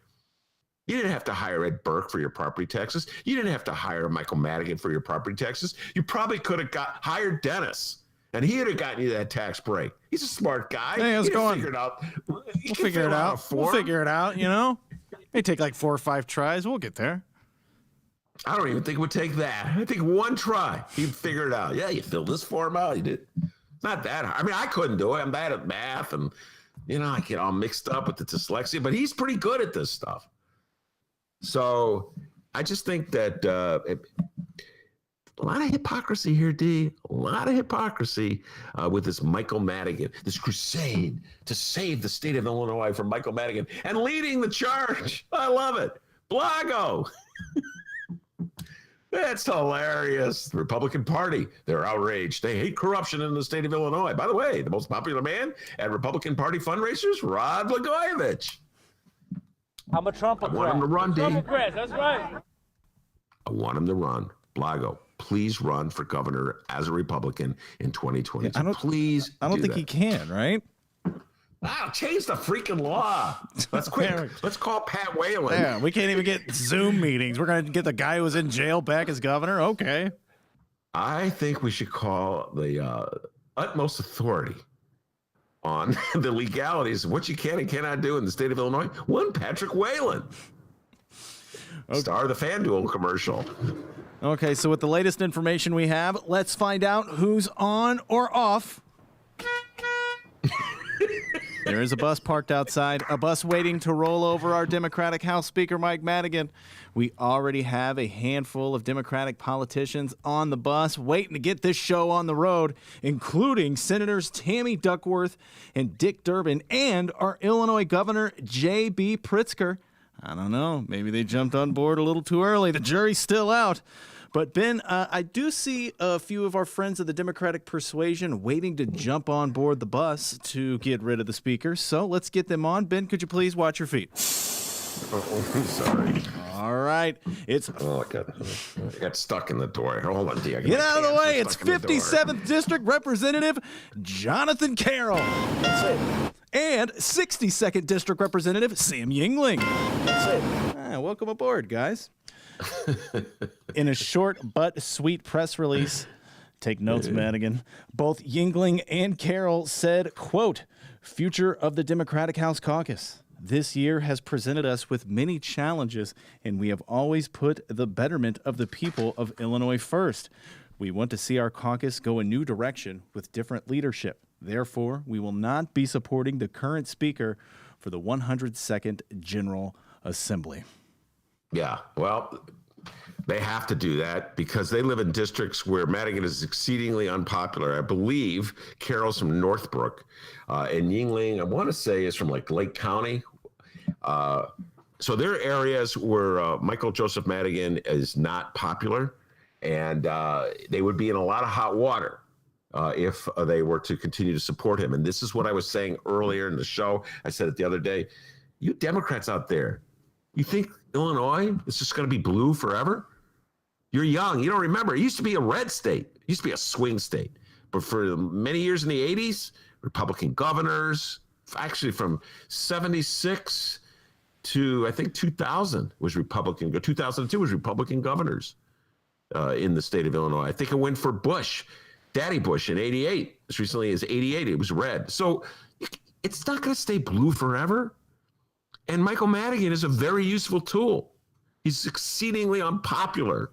You didn't have to hire Ed Burke for your property taxes. You didn't have to hire Michael Madigan for your property taxes. You probably could have hired Dennis, and he'd have gotten you that tax break. He's a smart guy. Hey, how's it going? Figure it out. We'll figure it out. We'll figure it out, you know? May take like 4 or 5 tries. We'll get there. I don't even think it would take that. I think one try, he'd figure it out. Yeah, you fill this form out. You did. It's not that hard. I mean, I couldn't do it. I'm bad at math, and, you know, I get all mixed up with the dyslexia, but he's pretty good at this stuff. So I just think that a lot of hypocrisy here, D. A lot of hypocrisy with this Michael Madigan, this crusade to save the state of Illinois from Michael Madigan and leading the charge. I love it. Blago. That's hilarious. The Republican Party, they're outraged. They hate corruption in the state of Illinois. By the way, the most popular man at Republican Party fundraisers, Rod Blagojevich. I'm a Trumpocrat. I want him to run, D. Trumpocrat, that's right. I want him to run. Blago, please run for governor as a Republican in 2022. I don't think he can, right? Wow, change the freaking law. Let's quick. Let's call Pat Whalen. Yeah, we can't even get Zoom meetings. We're going to get the guy who was in jail back as governor? Okay. I think we should call the utmost authority on the legalities of what you can and cannot do in the state of Illinois. One Patrick Whalen. Okay. Star of the FanDuel commercial. Okay, so with the latest information we have, let's find out who's on or off. There is a bus parked outside, a bus waiting to roll over our Democratic House Speaker, Mike Madigan. We already have a handful of Democratic politicians on the bus waiting to get this show on the road, including Senators Tammy Duckworth and Dick Durbin and our Illinois Governor, J.B. Pritzker. I don't know. Maybe they jumped on board a little too early. The jury's still out. But, Ben, I do see a few of our friends of the Democratic persuasion waiting to jump on board the bus to get rid of the speaker. So let's get them on. Ben, could you please watch your feet? Oh, sorry. All right. It's I got stuck in the door. Hold on, D. Get out of the way. It's 57th District Representative Jonathan Carroll. That's it. And 62nd District Representative Sam Yingling. That's it. Welcome aboard, guys. In a short but sweet press release, take notes, Madigan, both Yingling and Carroll said, quote, "Future of the Democratic House Caucus. This year has presented us with many challenges, and we have always put the betterment of the people of Illinois first. We want to see our caucus go a new direction with different leadership. Therefore, we will not be supporting the current speaker for the 102nd General Assembly." Yeah, well, they have to do that because they live in districts where Madigan is exceedingly unpopular. I believe Carroll's from Northbrook, and Yingling, I want to say, is from like Lake County. So there are areas where Michael Joseph Madigan is not popular, and they would be in a lot of hot water if they were to continue to support him. And this is what I was saying earlier in the show. I said it the other day. You Democrats out there, you think Illinois is just going to be blue forever? You're young. You don't remember. It used to be a red state. It used to be a swing state. But for many years in the 80s, Republican governors, actually from 76 to, I think, 2000 was Republican. 2002 was Republican governors in the state of Illinois. I think it went for Bush, Daddy Bush in 88. as recently as 88. It was red. So it's not going to stay blue forever. And Michael Madigan is a very useful tool. He's exceedingly unpopular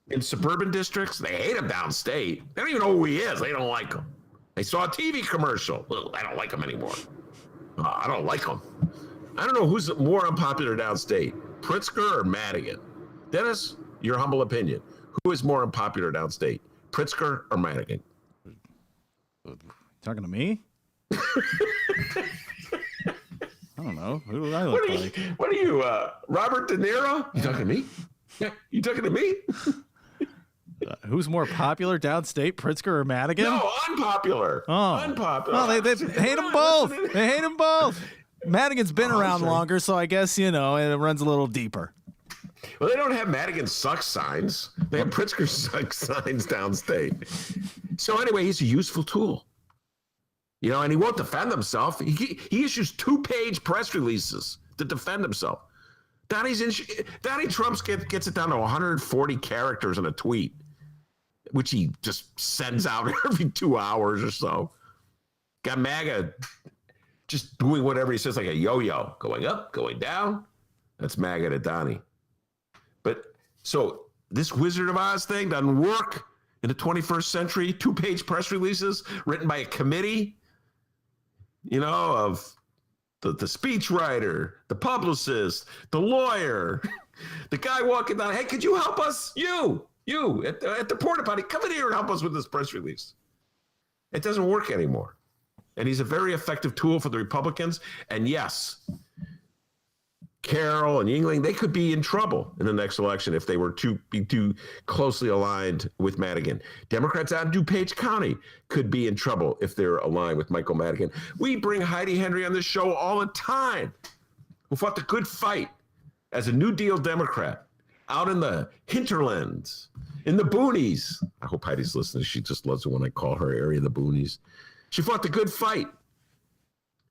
in suburban districts. They hate him downstate. They don't even know who he is. They don't like him. They saw a TV commercial. Well, I don't like him anymore. I don't like him. I don't know who's more unpopular downstate, Pritzker or Madigan. Dennis, your humble opinion. Who is more unpopular downstate, Pritzker or Madigan? Talking to me? I don't know. Who do I look like? What are you, Robert De Niro? You talking to me? Yeah, you talking to me? Who's more popular downstate, Pritzker or Madigan? No, unpopular. Oh. Unpopular. Well, they hate them both. They hate them both. Madigan's been around longer, so I guess, it runs a little deeper. Well, they don't have Madigan sucks signs. They have Pritzker sucks signs downstate. So anyway, he's a useful tool. And he won't defend himself. He issues 2-page press releases to defend himself. Donnie Trump gets it down to 140 characters in a tweet, which he just sends out every 2 hours or so. Got MAGA just doing whatever he says, like a yo-yo, going up, going down. That's MAGA to Donnie. But so this Wizard of Oz thing doesn't work in the 21st century. 2-page press releases written by a committee, of the speechwriter, the publicist, the lawyer, the guy walking down. Hey, could you help us? You at the porta potty, come in here and help us with this press release. It doesn't work anymore. And he's a very effective tool for the Republicans. And yes, Carroll and Yingling, they could be in trouble in the next election if they were too closely aligned with Madigan. Democrats out in DuPage County could be in trouble if they're aligned with Michael Madigan. We bring Heidi Henry on this show all the time, who fought the good fight as a New Deal Democrat out in the hinterlands, in the boonies. I hope Heidi's listening. She just loves it when I call her area the boonies. She fought the good fight.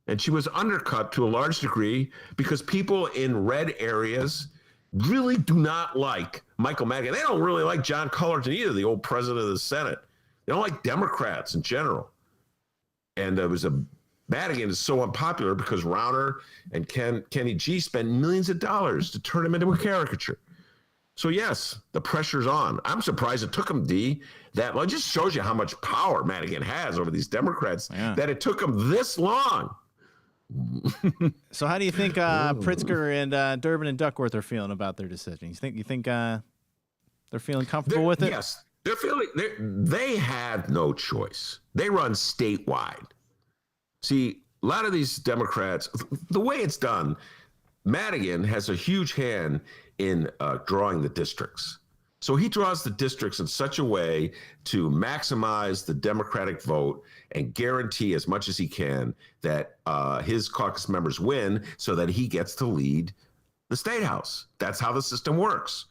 And she was undercut to a large degree because people in red areas really do not like Michael Madigan. They don't really like John Cullerton either, the old president of the Senate. They don't like Democrats in general. And Madigan is so unpopular because Rauner and Kenny G spent millions of dollars to turn him into a caricature. So yes, the pressure's on. I'm surprised it took him, that long. It just shows you how much power Madigan has over these Democrats, that it took him this long. So how do you think Pritzker and Durbin and Duckworth are feeling about their decision? You think they're feeling comfortable with it? Yes, they're feeling. They have no choice. They run statewide. See, a lot of these Democrats, the way it's done, Madigan has a huge hand in drawing the districts. So he draws the districts in such a way to maximize the Democratic vote and guarantee as much as he can that his caucus members win so that he gets to lead the state house. That's how the system works.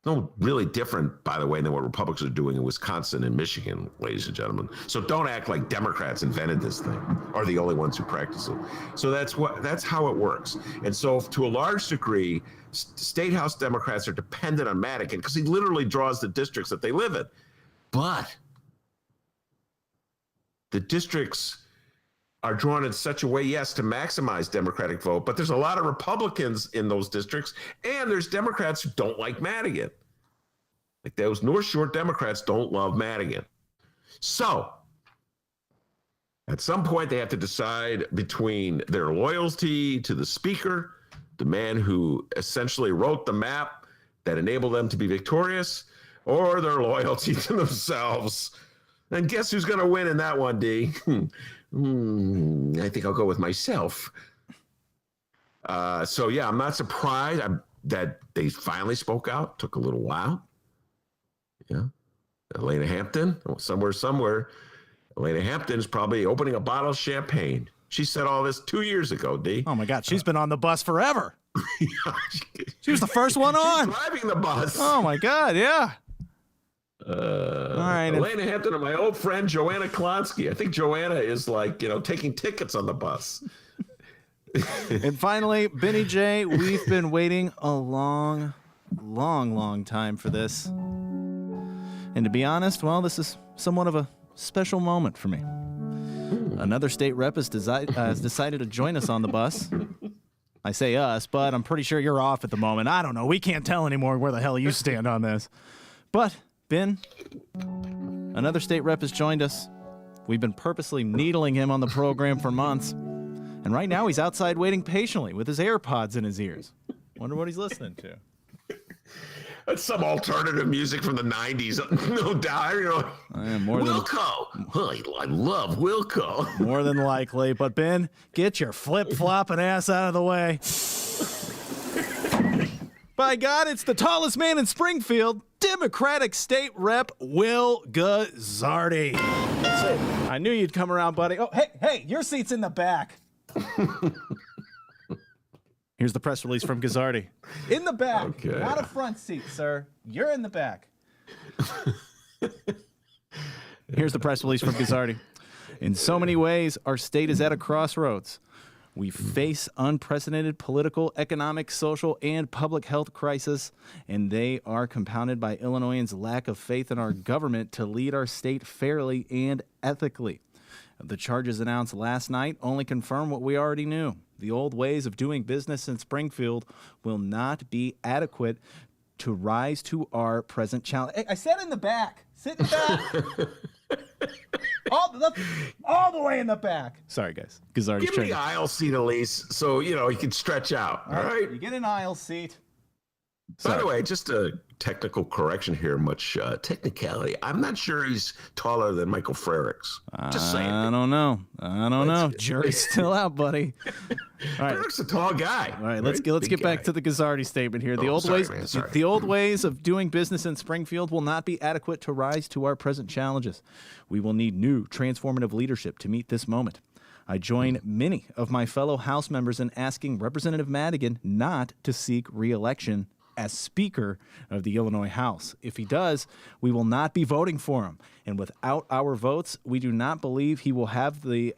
No really different, by the way, than what Republicans are doing in Wisconsin and Michigan, ladies and gentlemen. So don't act like Democrats invented this thing or the only ones who practice it. So that's how it works. And so to a large degree, state house Democrats are dependent on Madigan because he literally draws the districts that they live in. But the districts are drawn in such a way, yes, to maximize Democratic vote, but there's a lot of Republicans in those districts, and there's Democrats who don't like Madigan. Like those North Shore Democrats don't love Madigan. So at some point, they have to decide between their loyalty to the speaker, the man who essentially wrote the map that enabled them to be victorious, or their loyalty to themselves. And guess who's going to win in that one, D? I think I'll go with myself. So, yeah, I'm not surprised that they finally spoke out. Took a little while. Yeah. Elena Hampton, somewhere. Elena Hampton is probably opening a bottle of champagne. She said all this 2 years ago, D. Oh, my God. She's been on the bus forever. She was the first one on. Driving the bus. Oh, my God. Yeah. All right. Elena Hampton and my old friend Joanna Klonsky. I think Joanna is taking tickets on the bus. And finally, Benny J, we've been waiting a long, long, long time for this. And to be honest, well, this is somewhat of a special moment for me. Another state rep has decided to join us on the bus. I say us, but I'm pretty sure you're off at the moment. I don't know. We can't tell anymore where the hell you stand on this. But, Ben, another state rep has joined us. We've been purposely needling him on the program for months. And right now he's outside waiting patiently with his AirPods in his ears. Wonder what he's listening to. That's some alternative music from the 90s, no doubt. You know, More than, Wilco. I love Wilco. more than likely. But, Ben, get your flip-flopping ass out of the way. By God, it's the tallest man in Springfield, Democratic State Rep Will Guzzardi. That's it. I knew you'd come around, buddy. Oh, hey, your seat's in the back. Here's the press release from Guzzardi. In the back, Okay. not a front seat, sir. You're in the back. Here's the press release from Guzzardi. In so many ways, our state is at a crossroads. We face unprecedented political, economic, social, and public health crisis, and they are compounded by Illinoisans' lack of faith in our government to lead our state fairly and ethically. The charges announced last night only confirm what we already knew. The old ways of doing business in Springfield will not be adequate to rise to our present challenge. Hey, I said in the back. Sit in the back. all the way in the back. Sorry, guys. Guzzardi's Give me trying the to... aisle seat, Elise, so, you know, you can stretch out. All right? You get an aisle seat. By Sorry. the way, just a technical correction here, much technicality. I'm not sure he's taller than Michael Frericks. Just saying. I don't know. Jury's still out, buddy. All right. Frericks a tall guy. All right, let's Big get back guy. to the Guzzardi statement here. The Oh, old sorry, ways, man, sorry. the old ways of doing business in Springfield will not be adequate to rise to our present challenges. We will need new, transformative leadership to meet this moment. I join many of my fellow House members in asking Representative Madigan not to seek re-election as Speaker of the Illinois House. If he does, we will not be voting for him. And without our votes, we do not believe he will have the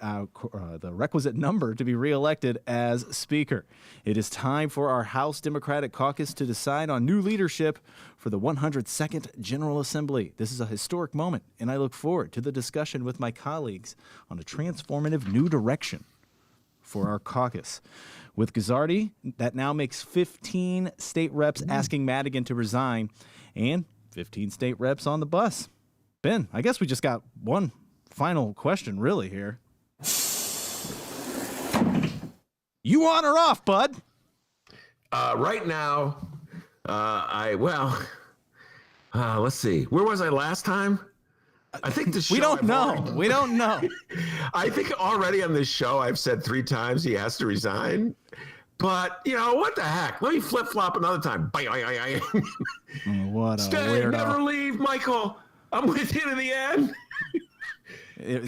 requisite number to be reelected as Speaker. It is time for our House Democratic Caucus to decide on new leadership for the 102nd General Assembly. This is a historic moment, and I look forward to the discussion with my colleagues on a transformative new direction for our caucus. With Guzzardi, that now makes 15 state reps asking Madigan to resign and 15 state reps on the bus. Ben, I guess we just got one final question really here. You on or off, bud? Right now, let's see. Where was I last time? I think the show. We don't know. We don't know. I think already on this show I've said 3 times he has to resign. But, you know, what the heck? Let me flip-flop another time. What a Stay, weirdo. never leave, Michael. I'm with you to the end.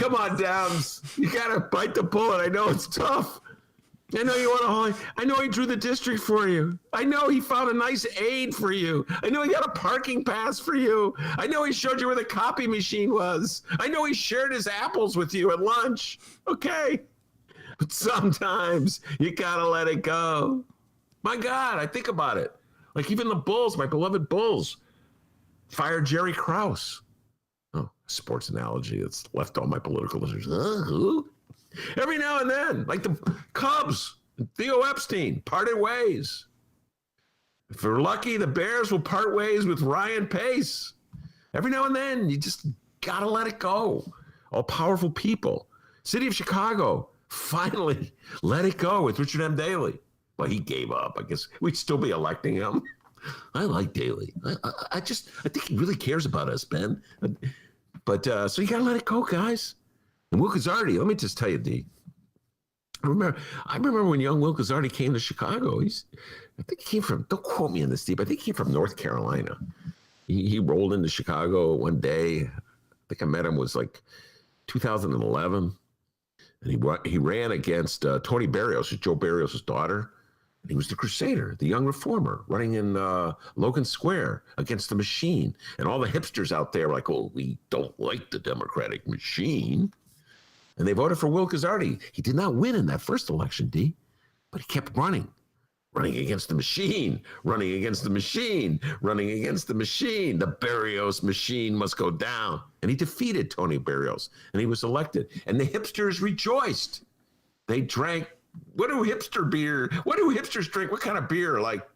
Come on, Downs. You got to bite the bullet. I know it's tough. I know you want to hold. I know he drew the district for you. I know he found a nice aide for you. I know he got a parking pass for you. I know he showed you where the copy machine was. I know he shared his apples with you at lunch. Okay. But sometimes you got to let it go. My God, I think about it. Like even the Bulls, my beloved Bulls, fired Jerry Krause. Oh, sports analogy that's left all my political listeners. Who? Every now and then, like the Cubs, Theo Epstein parted ways. If we're lucky, the Bears will part ways with Ryan Pace. Every now and then, you just gotta let it go. All powerful people. City of Chicago finally let it go with Richard M. Daley. Well, he gave up. I guess we'd still be electing him. I like Daley. I think he really cares about us, Ben. But so you gotta let it go, guys. And Will Guzzardi, let me just tell you, D. I remember when young Will Guzzardi came to Chicago. I think he came from, don't quote me on this, Steve, I think he came from North Carolina. He rolled into Chicago one day. I think I met him, was like 2011. And he ran against Tony Barrios, Joe Barrios' daughter. He was the Crusader, the young reformer, running in Logan Square against the machine. And all the hipsters out there were like, oh, we don't like the Democratic machine. And they voted for Will Guzzardi. He did not win in that first election, D, but he kept running. running against the machine, running against the machine, running against the machine. The Barrios machine must go down. And he defeated Tony Barrios, and he was elected. And the hipsters rejoiced. They drank, what do hipsters drink? What kind of beer? Like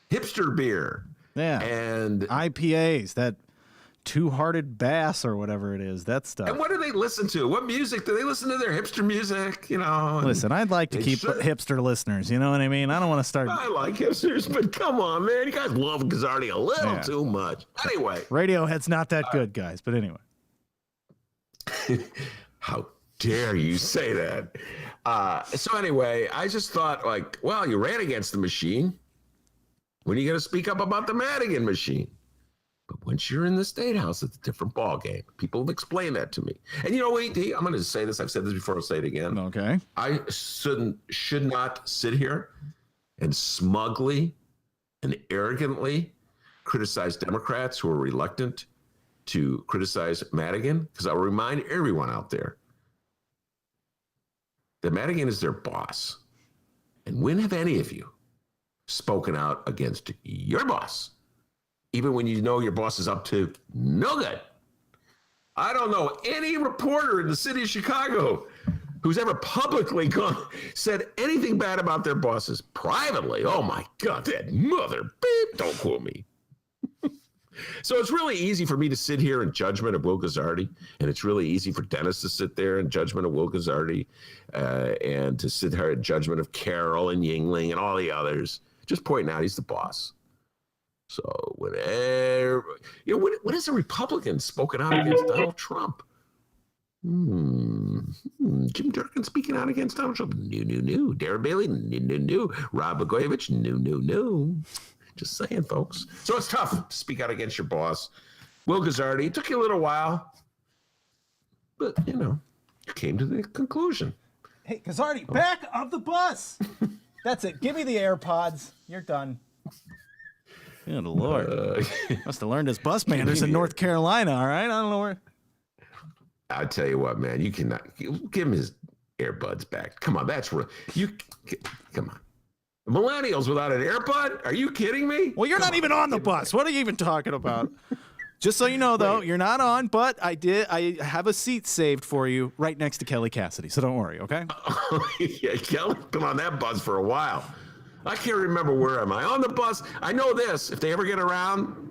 hipster beer. Yeah. And IPAs, that Two-Hearted Bass or whatever it is, that stuff. And what do they listen to? What music? Do they listen to their hipster music? You know. Listen, I'd like to keep hipster listeners. You know what I mean? I don't want to start. I like hipsters, but come on, man. You guys love Gazzardi a little too much. Anyway. Radiohead's not that good, guys. But anyway. How dare you say that? So anyway, I just thought, like, well, you ran against the machine. When are you going to speak up about the Madigan machine? But once you're in the State House, it's a different ballgame. People have explained that to me. And you know what, I'm going to say this. I've said this before. I'll say it again. Okay. I should not sit here and smugly and arrogantly criticize Democrats who are reluctant to criticize Madigan, because I'll remind everyone out there that Madigan is their boss. And when have any of you spoken out against your boss? Even when you know your boss is up to no good. I don't know any reporter in the city of Chicago who's ever publicly said anything bad about their bosses privately. Oh my God, that mother beep, don't quote me. So it's really easy for me to sit here in judgment of Will Gazzardi, and it's really easy for Dennis to sit there in judgment of Will Gazzardi, and to sit here in judgment of Carol and Yingling and all the others. Just pointing out he's the boss. So whenever, when has a Republican spoken out against Donald Trump? Jim Durkin speaking out against Donald Trump? No. Darren Bailey? No. Rod Blagojevich? No. Just saying, folks. So it's tough to speak out against your boss. Will Gazzardi, it took you a little while, but, you came to the conclusion. Hey, Gazzardi, back of the bus. That's it. Give me the AirPods. You're done. Good Lord. Must have learned his bus manners in North Carolina, all right? I don't know where. I tell you what, man, you cannot give him his earbuds back. Come on, that's real. Come on. Millennials without an earbud? Are you kidding me? Well, you're not even on the bus. What are you even talking about? Just so you know, though, you're not on, but I have a seat saved for you right next to Kelly Cassidy, so don't worry, okay? Yeah, Kelly's been on that bus for a while. I can't remember where am I on the bus. I know this. If they ever get around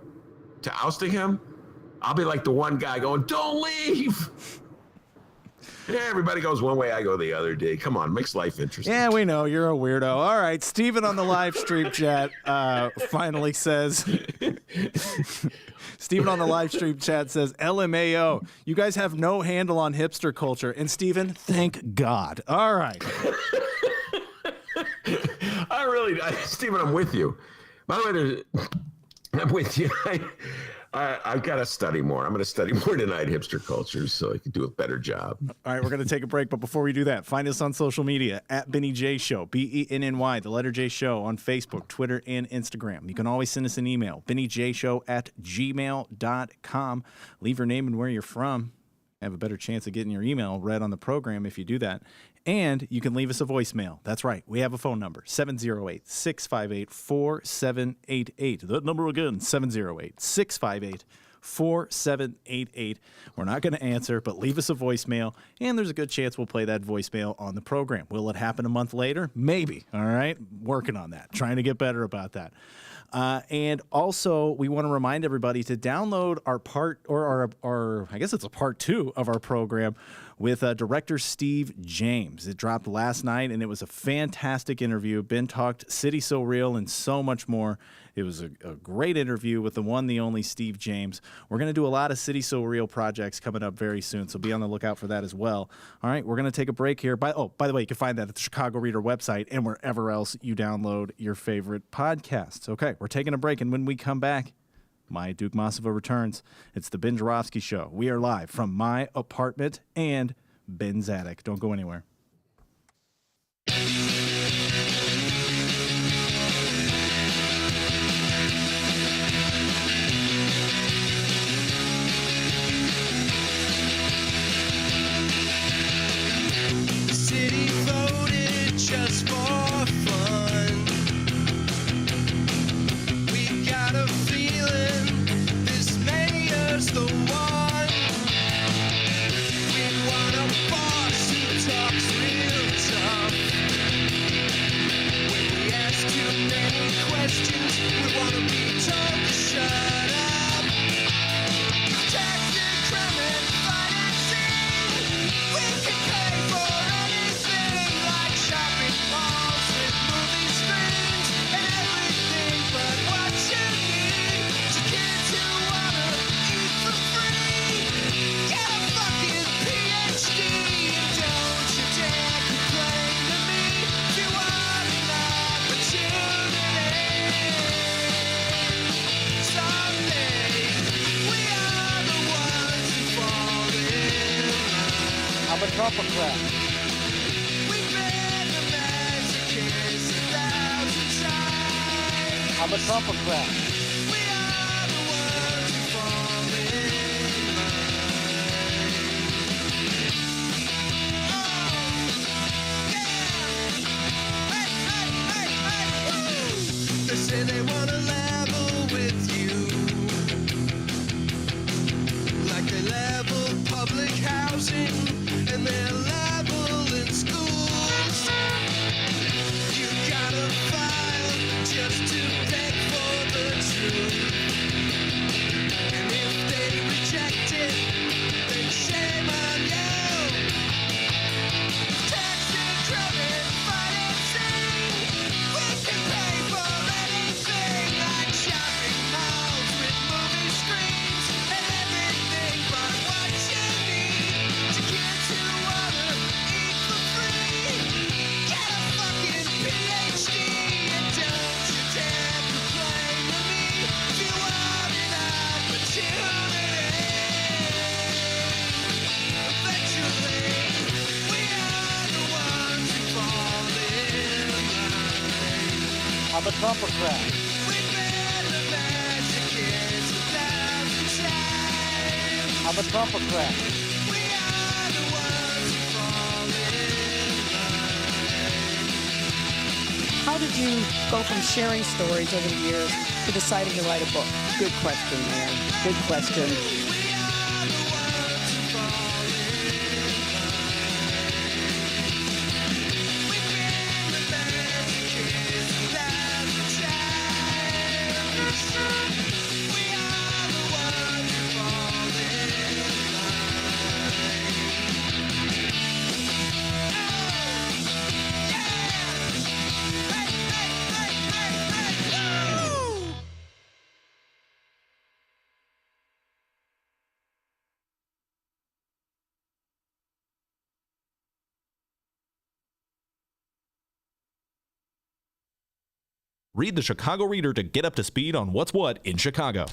to ousting him, I'll be like the one guy going, "Don't leave." Yeah, everybody goes one way, I go the other day. Come on, makes life interesting. Yeah, we know you're a weirdo. All right, Steven on the live stream chat finally says. Steven on the live stream chat says, "LMAO, you guys have no handle on hipster culture." And Steven, thank God. All right. Stephen, I'm with you. By the way, I'm with you. I've got to study more. I'm going to study more tonight, hipster culture, so I can do a better job. All right, we're going to take a break. But before we do that, find us on social media at Benny J Show, BENNY, the letter J Show on Facebook, Twitter, and Instagram. You can always send us an email, bennyjshow@gmail.com. Leave your name and where you're from. Have a better chance of getting your email read on the program if you do that. And you can leave us a voicemail. That's right. We have a phone number, 708-658-4788. That number again, 708-658-4788. We're not going to answer, but leave us a voicemail, and there's a good chance we'll play that voicemail on the program. Will it happen a month later? Maybe. All right? Working on that. Trying to get better about that. And also, we want to remind everybody to download our I guess it's a part 2 of our program with director Steve James. It dropped last night, and it was a fantastic interview. Ben talked City So Real and so much more. It was a great interview with the one, the only Steve James. We're going to do a lot of City So Real projects coming up very soon, so be on the lookout for that as well. All right, we're going to take a break here. By the way, you can find that at the Chicago Reader website and wherever else you download your favorite podcasts. Okay, we're taking a break, and when we come back, my Dukmasova returns. It's the Ben Joravsky Show. We are live from my apartment and Ben's attic. Don't go anywhere. The city voted just for fun. Trumpocrat. I'm a Trumpocrat. They say they want to level with you, like they level public housing and they're level in schools. You gotta file just to beg for the truth, and if they reject it, then shame on you. Tax and credit financing, we can pay for anything, like shopping malls with movie screens and everything but what you need to get to water, eat for free, get a fucking PhD, and don't you dare complain to me if you want an opportunity. Eventually, we are the ones who fall in line. I'm a Trumpocrat. We've been the magic kids 1,000 times. I'm a Trumpocrat. We are the ones who fall in line. How did you go from sharing stories over the years to deciding to write a book? Good question, Mayor. Good question. We are the ones who fall in line. We've been the magic kids 1,000 times. We are the ones who fall in line. Oh, yeah! Hey, woo! Read the Chicago Reader to get up to speed on what's what in Chicago.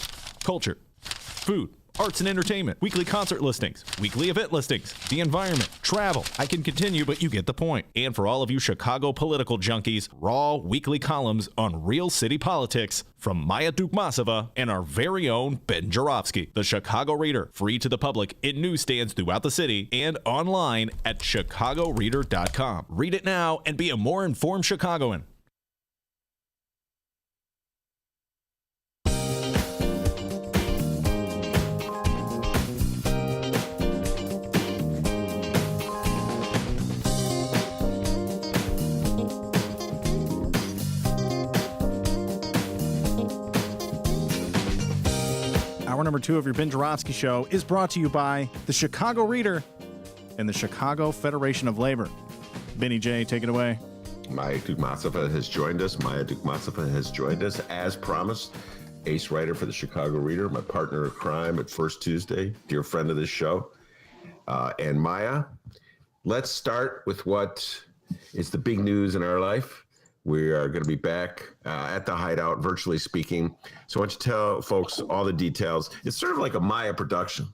Culture, food, arts and entertainment, weekly concert listings, weekly event listings, the environment, travel. I can continue, but you get the point. And for all of you Chicago political junkies, raw weekly columns on real city politics from Maya Dukmasova and our very own Ben Joravsky. The Chicago Reader, free to the public in newsstands throughout the city and online at chicagoreader.com. Read it now and be a more informed Chicagoan. Hour number 2 of your Ben Joravsky Show is brought to you by the Chicago Reader and the Chicago Federation of Labor. Benny J, take it away. Maya Dukmasova has joined us. Maya Dukmasova has joined us, as promised. Ace writer for the Chicago Reader, my partner in crime at First Tuesday, dear friend of this show. And Maya, let's start with what is the big news in our life. We are going to be back at the Hideout, virtually speaking. So why don't you tell folks all the details? It's sort of like a Maya production.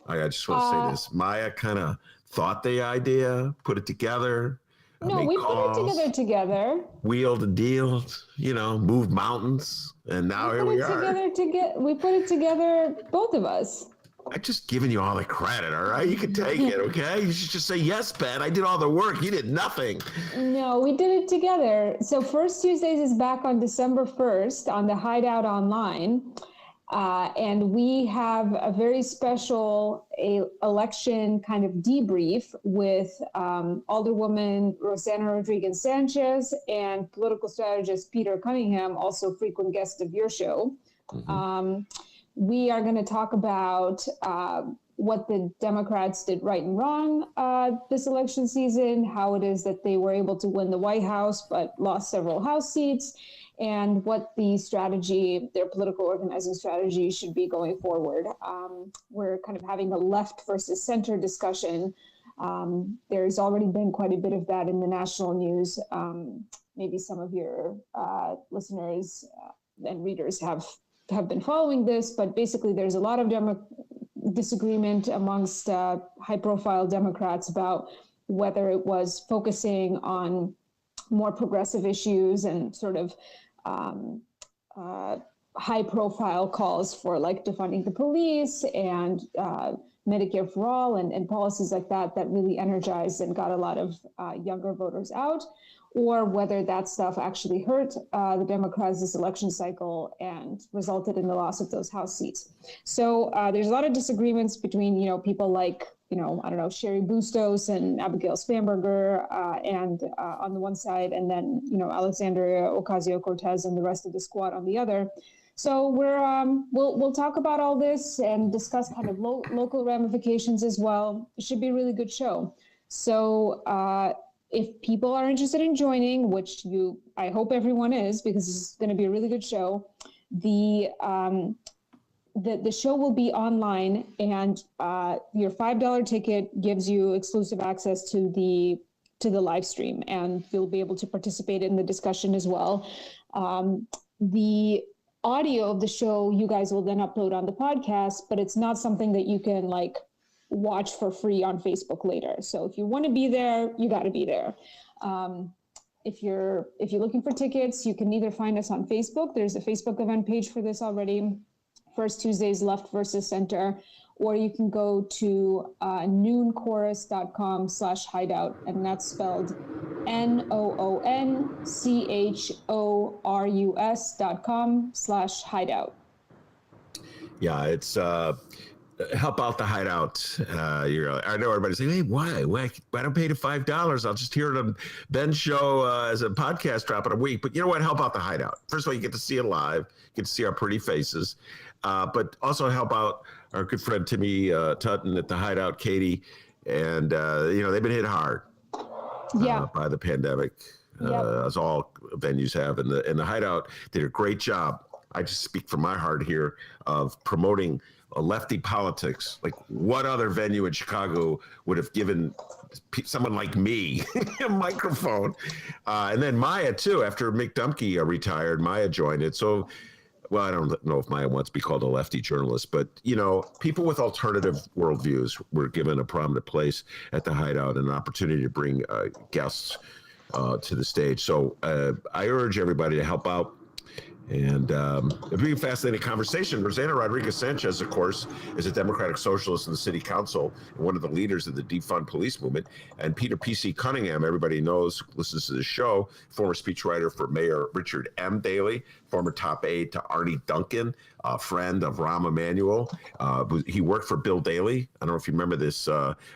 I just want to say this. Maya kind of thought the idea, put it together. No, made we calls, put it together. wheeled and dealed, moved mountains. And now here we are. We put it together, both of us. I'm just giving you all the credit, all right? You can take it, okay? You should just say, yes, Ben, I did all the work. You did nothing. No, we did it together. So First Tuesdays is back on December 1st on the Hideout Online. And we have a very special election kind of debrief with Alderwoman Rosanna Rodriguez Sanchez and political strategist Peter Cunningham, also frequent guest of your show. Mm-hmm. We are going to talk about what the Democrats did right and wrong this election season, how it is that they were able to win the White House but lost several House seats, and what the strategy, their political organizing strategy, should be going forward. We're kind of having a left versus center discussion. There's already been quite a bit of that in the national news. Maybe some of your listeners and readers have been following this, but basically there's a lot of disagreement amongst high-profile Democrats about whether it was focusing on more progressive issues and sort of high-profile calls for like defunding the police and Medicare for all and policies like that really energized and got a lot of younger voters out, or whether that stuff actually hurt the Democrats this election cycle and resulted in the loss of those House seats. So there's a lot of disagreements between, people like, Sherry Bustos and Abigail Spanberger and on the one side, and then, Alexandria Ocasio-Cortez and the rest of the squad on the other. So we'll talk about all this and discuss kind of local ramifications as well. It should be a really good show. So if people are interested in joining, which I hope everyone is, because this is going to be a really good show, the show will be online, and your $5 ticket gives you exclusive access to the live stream, and you'll be able to participate in the discussion as well. The audio of the show you guys will then upload on the podcast, but it's not something that you can watch for free on Facebook later. So if you want to be there, you got to be there. If you're looking for tickets, you can either find us on Facebook. There's a Facebook event page for this already. First Tuesdays, Left versus Center, or you can go to noonchorus.com/hideout, and that's spelled NOONCHORUS.com/hideout. Yeah, it's help out the hideout. I know everybody's saying, hey, why don't pay the $5? I'll just hear it on Ben's show as a podcast drop in a week. But you know what? Help out the hideout. First of all, you get to see it live, get to see our pretty faces, but also help out our good friend Timmy Tutton at the hideout, Katie, and they've been hit hard by the pandemic, as all venues have, and the hideout did a great job. I just speak from my heart here of promoting lefty politics. Like, what other venue in Chicago would have given someone like me a microphone? And then Maya, too, after Mick Dumke retired, Maya joined it. So, well, I don't know if Maya wants to be called a lefty journalist, but, people with alternative worldviews were given a prominent place at the hideout and an opportunity to bring guests to the stage. So I urge everybody to help out. And it'll be a fascinating conversation. Rosanna Rodriguez-Sanchez, of course, is a Democratic Socialist in the City Council and one of the leaders of the defund police movement. And Peter P.C. Cunningham, everybody knows, listens to the show, former speechwriter for Mayor Richard M. Daley, former top aide to Arnie Duncan, a friend of Rahm Emanuel. He worked for Bill Daley. I don't know if you remember this,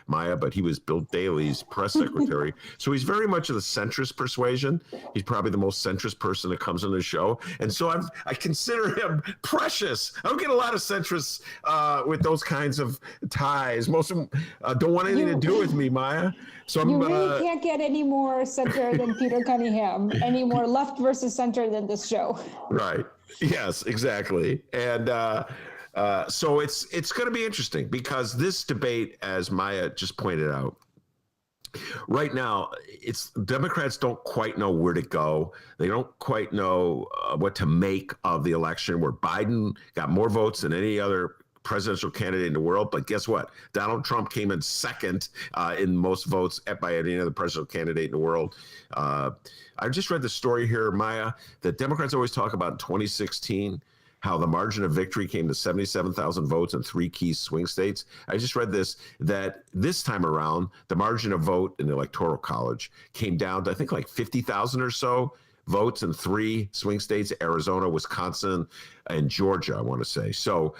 Maya, but he was Bill Daley's press secretary. So he's very much of the centrist persuasion. He's probably the most centrist person that comes on the show. And so I consider him precious. I don't get a lot of centrists with those kinds of ties. Most of them don't want anything to do with me, Maya. So you really can't get any more center than Peter Cunningham, any more left versus center than this show. Right. Yes, exactly. And so it's going to be interesting because this debate, as Maya just pointed out, right now, Democrats don't quite know where to go. They don't quite know what to make of the election, where Biden got more votes than any other presidential candidate in the world. But guess what? Donald Trump came in second in most votes by any other presidential candidate in the world. I just read the story here, Maya, that Democrats always talk about in 2016, how the margin of victory came to 77,000 votes in 3 key swing states. I just read that this time around, the margin of vote in the Electoral College came down to, I think, like 50,000 or so votes in 3 swing states, Arizona, Wisconsin, and Georgia, I want to say. So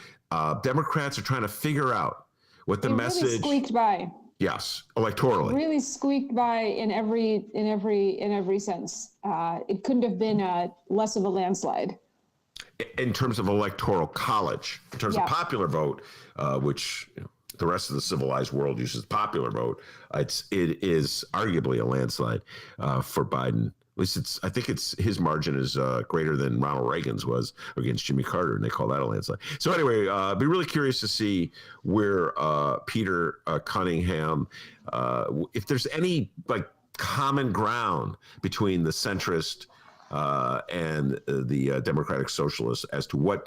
Democrats are trying to figure out what the message... Really squeaked by. Yes, electorally. Really squeaked by in every sense. It couldn't have been less of a landslide. In terms of Electoral College, in terms of popular vote, which the rest of the civilized world uses popular vote, it is arguably a landslide for Biden. At least I think his margin is greater than Ronald Reagan's was against Jimmy Carter, and they call that a landslide. So anyway, I'd be really curious to see where Peter Cunningham, if there's any common ground between the centrist and the Democratic Socialists as to what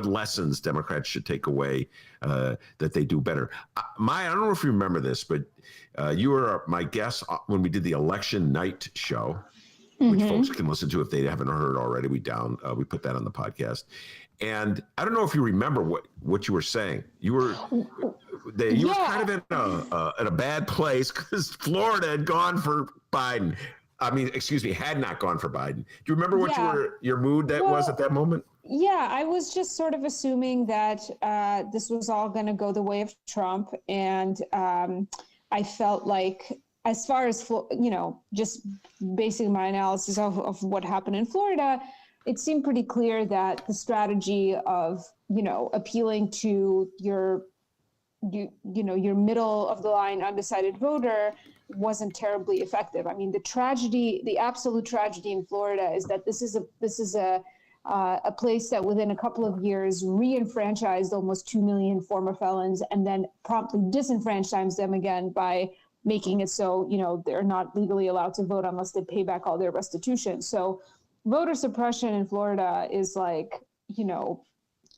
lessons Democrats should take away that they do better. Maya, I don't know if you remember this, but you were my guest when we did the election night show, which folks can listen to if they haven't heard already. We put that on the podcast. And I don't know if you remember what you were saying. You were kind of in a bad place because Florida had gone for Biden. I mean, excuse me, had not gone for Biden. Do you remember what your mood was at that moment? Yeah, I was just sort of assuming that this was all going to go the way of Trump, and I felt like, as far as just basing my analysis of what happened in Florida, it seemed pretty clear that the strategy of appealing to your middle of the line undecided voter wasn't terribly effective. I mean, the absolute tragedy in Florida is that this is a place that within a couple of years re-enfranchised almost 2 million former felons and then promptly disenfranchised them again by making it so they're not legally allowed to vote unless they pay back all their restitution. So voter suppression in Florida is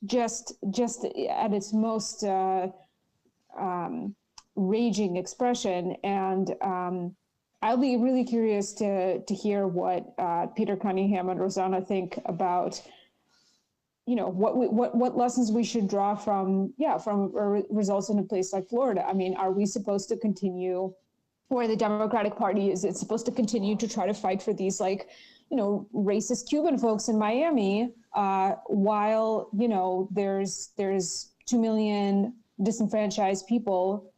just at its most raging expression. And I'll be really curious to hear what Peter Cunningham and Rosanna think about, what lessons we should draw from results in a place like Florida. I mean, are we supposed to continue, where the Democratic Party is supposed to continue to try to fight for these racist Cuban folks in Miami, while there's 2 million disenfranchised people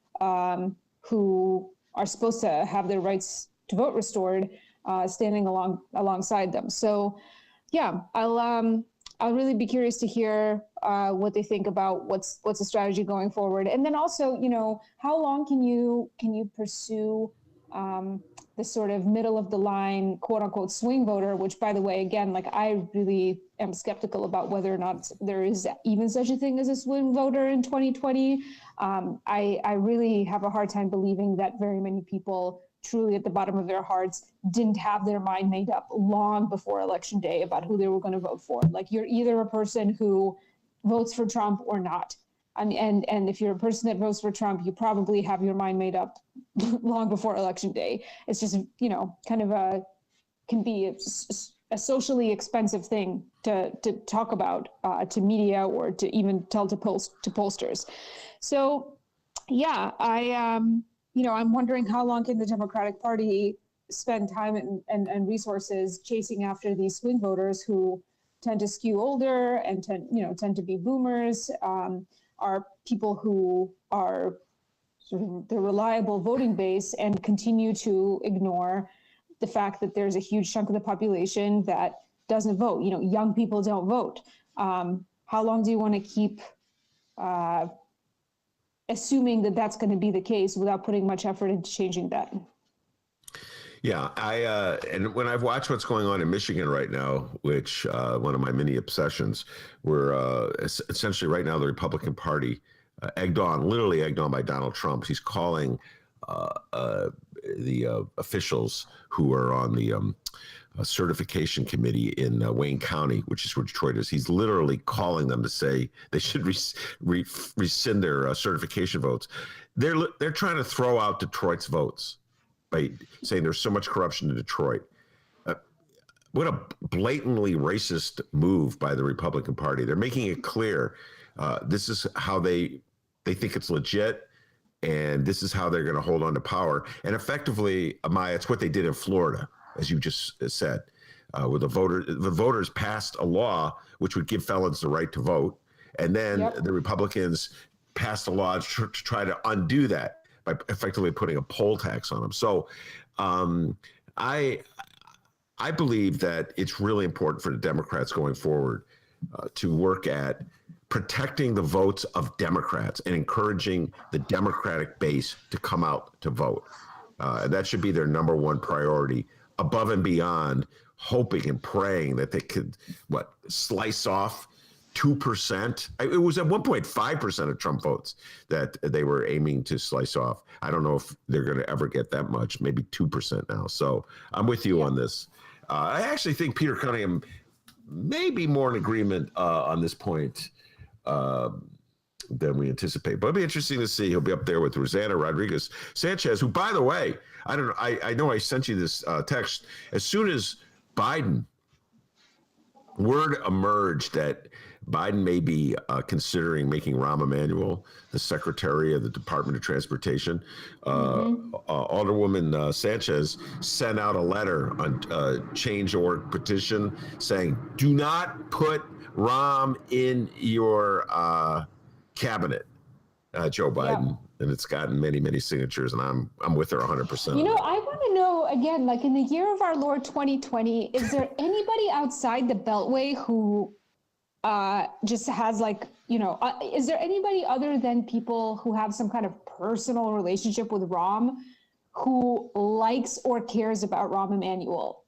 who are supposed to have their rights to vote restored, standing alongside them. So, yeah, I'll really be curious to hear what they think about what's the strategy going forward, and then also, how long can you pursue the sort of middle of the line, quote unquote, swing voter, which, by the way, again, I really am skeptical about whether or not there is even such a thing as a swing voter in 2020. I really have a hard time believing that very many people truly at the bottom of their hearts didn't have their mind made up long before Election Day about who they were going to vote for. You're either a person who votes for Trump or not. I mean, and if you're a person that votes for Trump, you probably have your mind made up long before Election Day. It's just, can be a socially expensive thing to talk about to media or to even tell to pollsters. So, yeah, I'm wondering how long can the Democratic Party spend time and resources chasing after these swing voters who tend to skew older and tend to be boomers, are people who are sort of the reliable voting base, and continue to ignore the fact that there's a huge chunk of the population that doesn't vote. Young people don't vote. How long do you want to keep assuming that that's going to be the case without putting much effort into changing that? Yeah, and when I've watched what's going on in Michigan right now, which one of my many obsessions, where essentially right now the Republican Party, literally egged on by Donald Trump, he's calling the officials who are on the certification committee in Wayne County, which is where Detroit is. He's literally calling them to say they should rescind their certification votes. They're trying to throw out Detroit's votes by saying there's so much corruption in Detroit. What a blatantly racist move by the Republican Party. They're making it clear this is how they think it's legit, and this is how they're going to hold on to power. And effectively, Amaya, it's what they did in Florida, as you just said, where the voters passed a law which would give felons the right to vote, and then the Republicans passed a law to try to undo that by effectively putting a poll tax on them. So I believe that it's really important for the Democrats going forward to work at protecting the votes of Democrats and encouraging the Democratic base to come out to vote. That should be their number one priority, above and beyond hoping and praying that they could, slice off 2%. It was at 1.5% of Trump votes that they were aiming to slice off. I don't know if they're going to ever get that much, maybe 2% now. So I'm with you on this. I actually think Peter Cunningham may be more in agreement on this point than we anticipate. But it'll be interesting to see. He'll be up there with Rosanna Rodriguez Sanchez, who, by the way, I don't know. I know I sent you this text. As soon as word emerged that Biden may be considering making Rahm Emanuel the Secretary of the Department of Transportation, Alderwoman Sanchez sent out a letter on change.org petition saying, do not put Rahm in your cabinet, Joe Biden. Yeah. And it's gotten many, many signatures, and I'm with her 100%. You know, I want to know, again, like in the year of our Lord 2020, is there anybody outside the Beltway who just has like, you know, is there anybody other than people who have some kind of personal relationship with Rahm who likes or cares about Rahm Emanuel?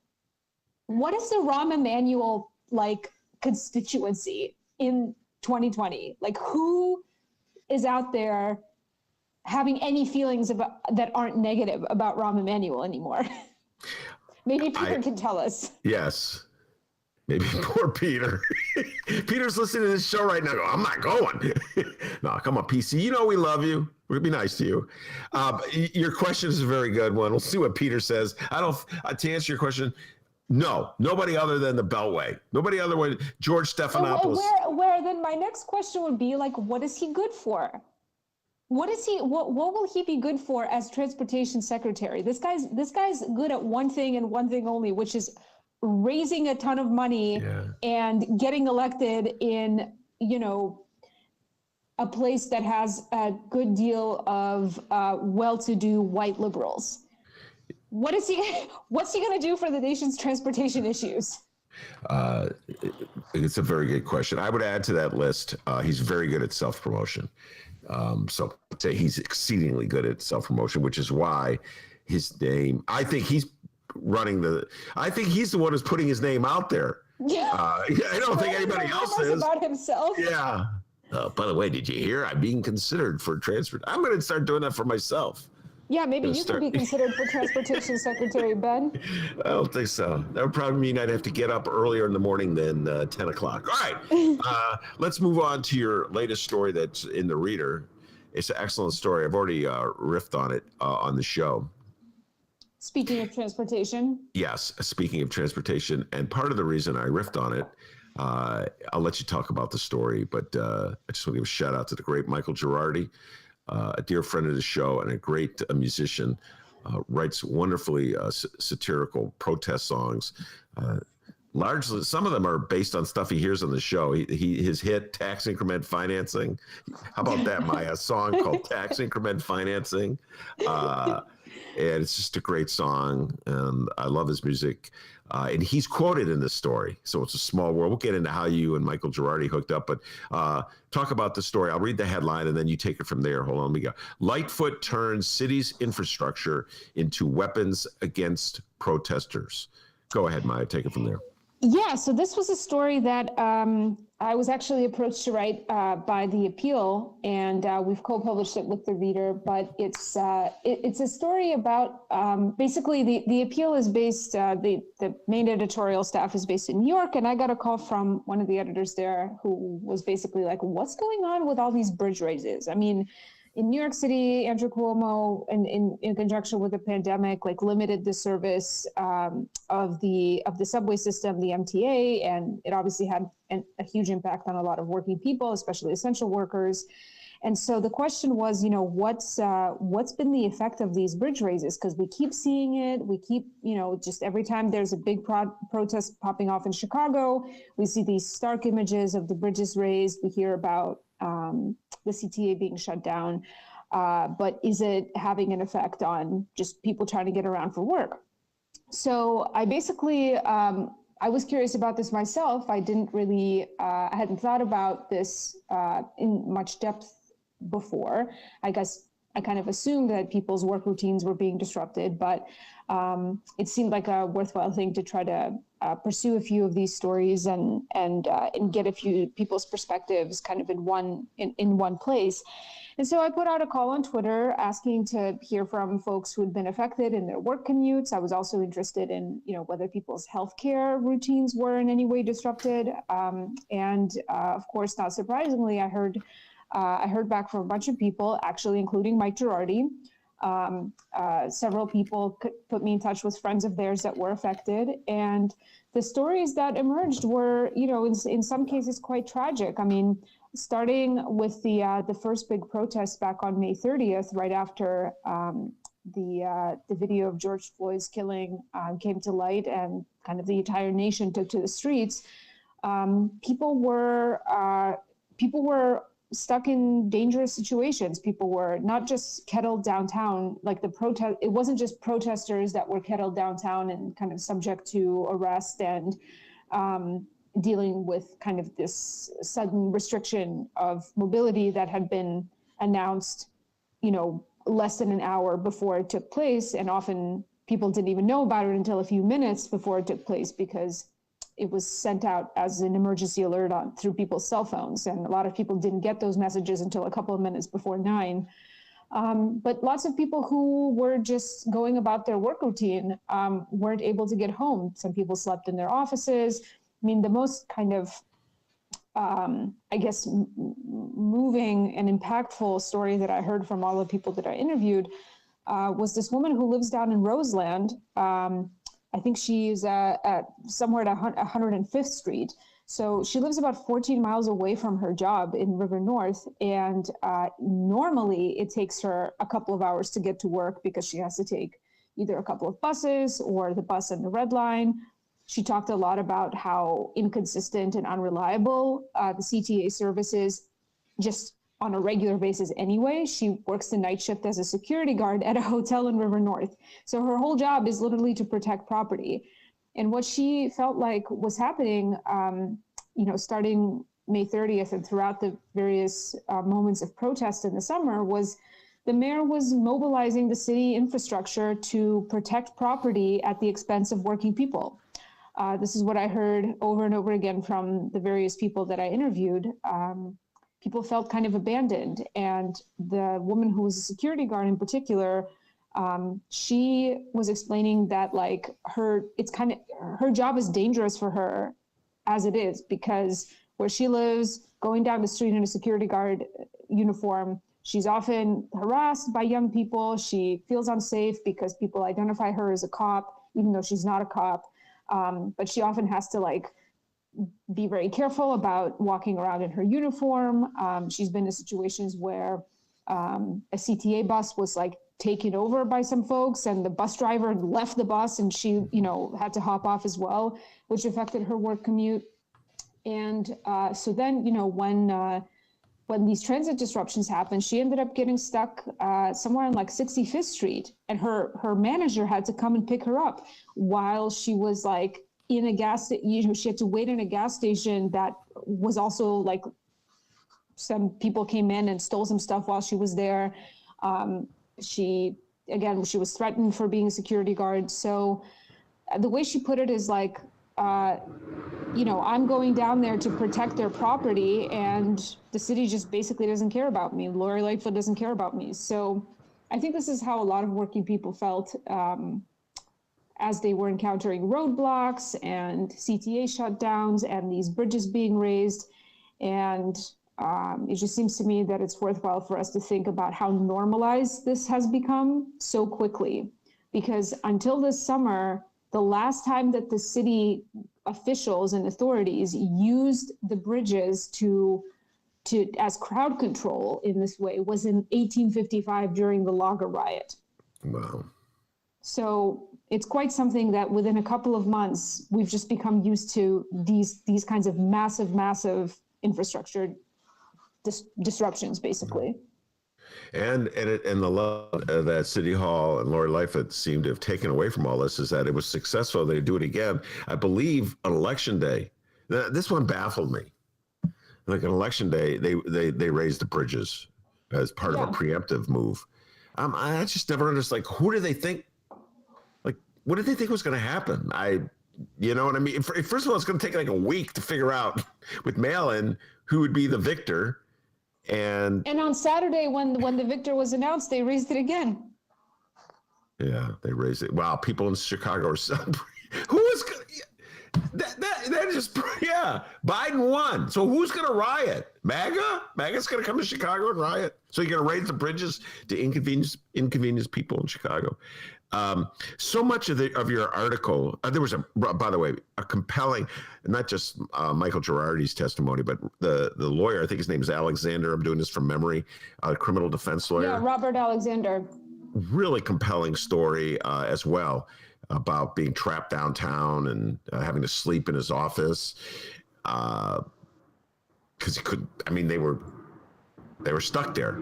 What is the Rahm Emanuel like constituency in 2020? Like, who is out there having any feelings about that aren't negative about Rahm Emanuel anymore? Maybe Peter can tell us. Yes. Maybe poor Peter. Peter's listening to this show right now. I'm not going. No, come on, PC. You know we love you. We'll be nice to you. Your question is a very good one. We'll see what Peter says. To answer your question, no, nobody other than the Beltway. Nobody other than George Stephanopoulos. Where then my next question would be, like, what is he good for? What will he be good for as transportation secretary? This guy's good at one thing and one thing only, which is raising a ton of money and getting elected in, you know, a place that has a good deal of well-to-do white liberals. What's he going to do for the nation's transportation issues? It's a very good question. I would add to that list, he's very good at self-promotion. So I'd say he's exceedingly good at self-promotion, which is why his name, I think he's the one who's putting his name out there. Yeah. I don't think anybody else is. About himself. Yeah. By the way, did you hear I'm being considered for transfer? I'm going to start doing that for myself. Yeah, maybe you could be considered for transportation secretary, Ben. I don't think so. That would probably mean I'd have to get up earlier in the morning than 10 o'clock. All right, let's move on to your latest story that's in the Reader. It's an excellent story. I've already riffed on it on the show. Speaking of transportation. Yes, speaking of transportation. And part of the reason I riffed on it, I'll let you talk about the story, but I just want to give a shout out to the great Michael Girardi. A dear friend of the show and a great musician, writes wonderfully satirical protest songs. Largely, some of them are based on stuff he hears on the show. His hit Tax Increment Financing. How about that, Maya? A song called Tax Increment Financing. And it's just a great song. And I love his music. And he's quoted in this story. So it's a small world. We'll get into how you and Michael Girardi hooked up, but talk about the story. I'll read the headline and then you take it from there. Hold on, let me go. Lightfoot turns city's infrastructure into weapons against protesters. Go ahead, Maya, take it from there. Yeah, so this was a story that I was actually approached to write by The Appeal, and we've co-published it with The Reader, but it's a story about, basically the Appeal is based, the main editorial staff is based in New York, and I got a call from one of the editors there who was basically like, what's going on with all these bridge raises? I mean, in New York City, Andrew Cuomo, in conjunction with the pandemic, like limited the service of the subway system, the MTA, and it obviously had a huge impact on a lot of working people, especially essential workers. And so the question was, you know, what's been the effect of these bridge raises? Because we keep seeing it. We keep, you know, just every time there's a big protest popping off in Chicago, we see these stark images of the bridges raised. We hear about the CTA being shut down, but is it having an effect on just people trying to get around for work? So I basically, I was curious about this myself. I didn't really, I hadn't thought about this in much depth before. I guess I kind of assumed that people's work routines were being disrupted, but it seemed like a worthwhile thing to try to pursue a few of these stories and get a few people's perspectives kind of in one place. And so I put out a call on Twitter asking to hear from folks who had been affected in their work commutes. I was also interested in, whether people's healthcare routines were in any way disrupted. Of course, not surprisingly, I heard back from a bunch of people, actually, including Mike Girardi. Several people put me in touch with friends of theirs that were affected. And the stories that emerged were, in some cases quite tragic. I mean, starting with the first big protest back on May 30th, right after the video of George Floyd's killing came to light and kind of the entire nation took to the streets, people were stuck in dangerous situations. People were not just kettled downtown, like the protest. It wasn't just protesters that were kettled downtown and kind of subject to arrest and dealing with kind of this sudden restriction of mobility that had been announced, less than an hour before it took place. And often people didn't even know about it until a few minutes before it took place because it was sent out as an emergency alert through people's cell phones. And a lot of people didn't get those messages until a couple of minutes before 9. But lots of people who were just going about their work routine weren't able to get home. Some people slept in their offices. I mean, the most kind of, moving and impactful story that I heard from all the people that I interviewed was this woman who lives down in Roseland. I think she's at somewhere at 105th Street. So she lives about 14 miles away from her job in River North. And normally it takes her a couple of hours to get to work because she has to take either a couple of buses or the bus and the Red Line. She talked a lot about how inconsistent and unreliable the CTA service is just on a regular basis anyway. She works the night shift as a security guard at a hotel in River North. So her whole job is literally to protect property. And what she felt like was happening, starting May 30th and throughout the various moments of protest in the summer was the mayor was mobilizing the city infrastructure to protect property at the expense of working people. This is what I heard over and over again from the various people that I interviewed. People felt kind of abandoned. And the woman who was a security guard in particular, she was explaining that her job is dangerous for her as it is, because where she lives, going down the street in a security guard uniform, she's often harassed by young people. She feels unsafe because people identify her as a cop, even though she's not a cop. But she often has to be very careful about walking around in her uniform. She's been in situations where a CTA bus was taken over by some folks and the bus driver left the bus and she, had to hop off as well, which affected her work commute. And so then, when these transit disruptions happened, she ended up getting stuck somewhere on 65th Street, and her manager had to come and pick her up while she was in a gas station. She had to wait in a gas station that was also some people came in and stole some stuff while she was there. She was threatened for being a security guard. So the way she put it is I'm going down there to protect their property, and the city just basically doesn't care about me. Lori Lightfoot doesn't care about me. So I think this is how a lot of working people felt as they were encountering roadblocks and CTA shutdowns and these bridges being raised. And it just seems to me that it's worthwhile for us to think about how normalized this has become so quickly. Because until this summer, the last time that the city officials and authorities used the bridges as crowd control in this way was in 1855 during the Lager riot. Wow. So it's quite something that within a couple of months, we've just become used to these kinds of massive infrastructure disruptions, basically. And the love that City Hall and Lori Lightfoot seem to have taken away from all this is that it was successful. They do it again. I believe on Election Day. This one baffled me. On Election Day, they raised the bridges as part of a preemptive move. I just never understood. Who do they think? What did they think was going to happen? You know what I mean? First of all, it's going to take a week to figure out with mail-in who would be the victor. And on Saturday, when the victor was announced, they raised it again. yeah, they raised it. Wow, people in Chicago are celebrating. Who is going to... That just, yeah, Biden won. So who's going to riot? MAGA? MAGA's going to come to Chicago and riot. So you're going to raise the bridges to inconvenience people in Chicago. So much of your article, there was by the way, a compelling, not just Michael Girardi's testimony, but the lawyer, I think his name is Alexander. I'm doing this from memory, criminal defense lawyer. Yeah, Robert Alexander. Really compelling story as well, about being trapped downtown and having to sleep in his office because he couldn't. I mean, they were stuck there.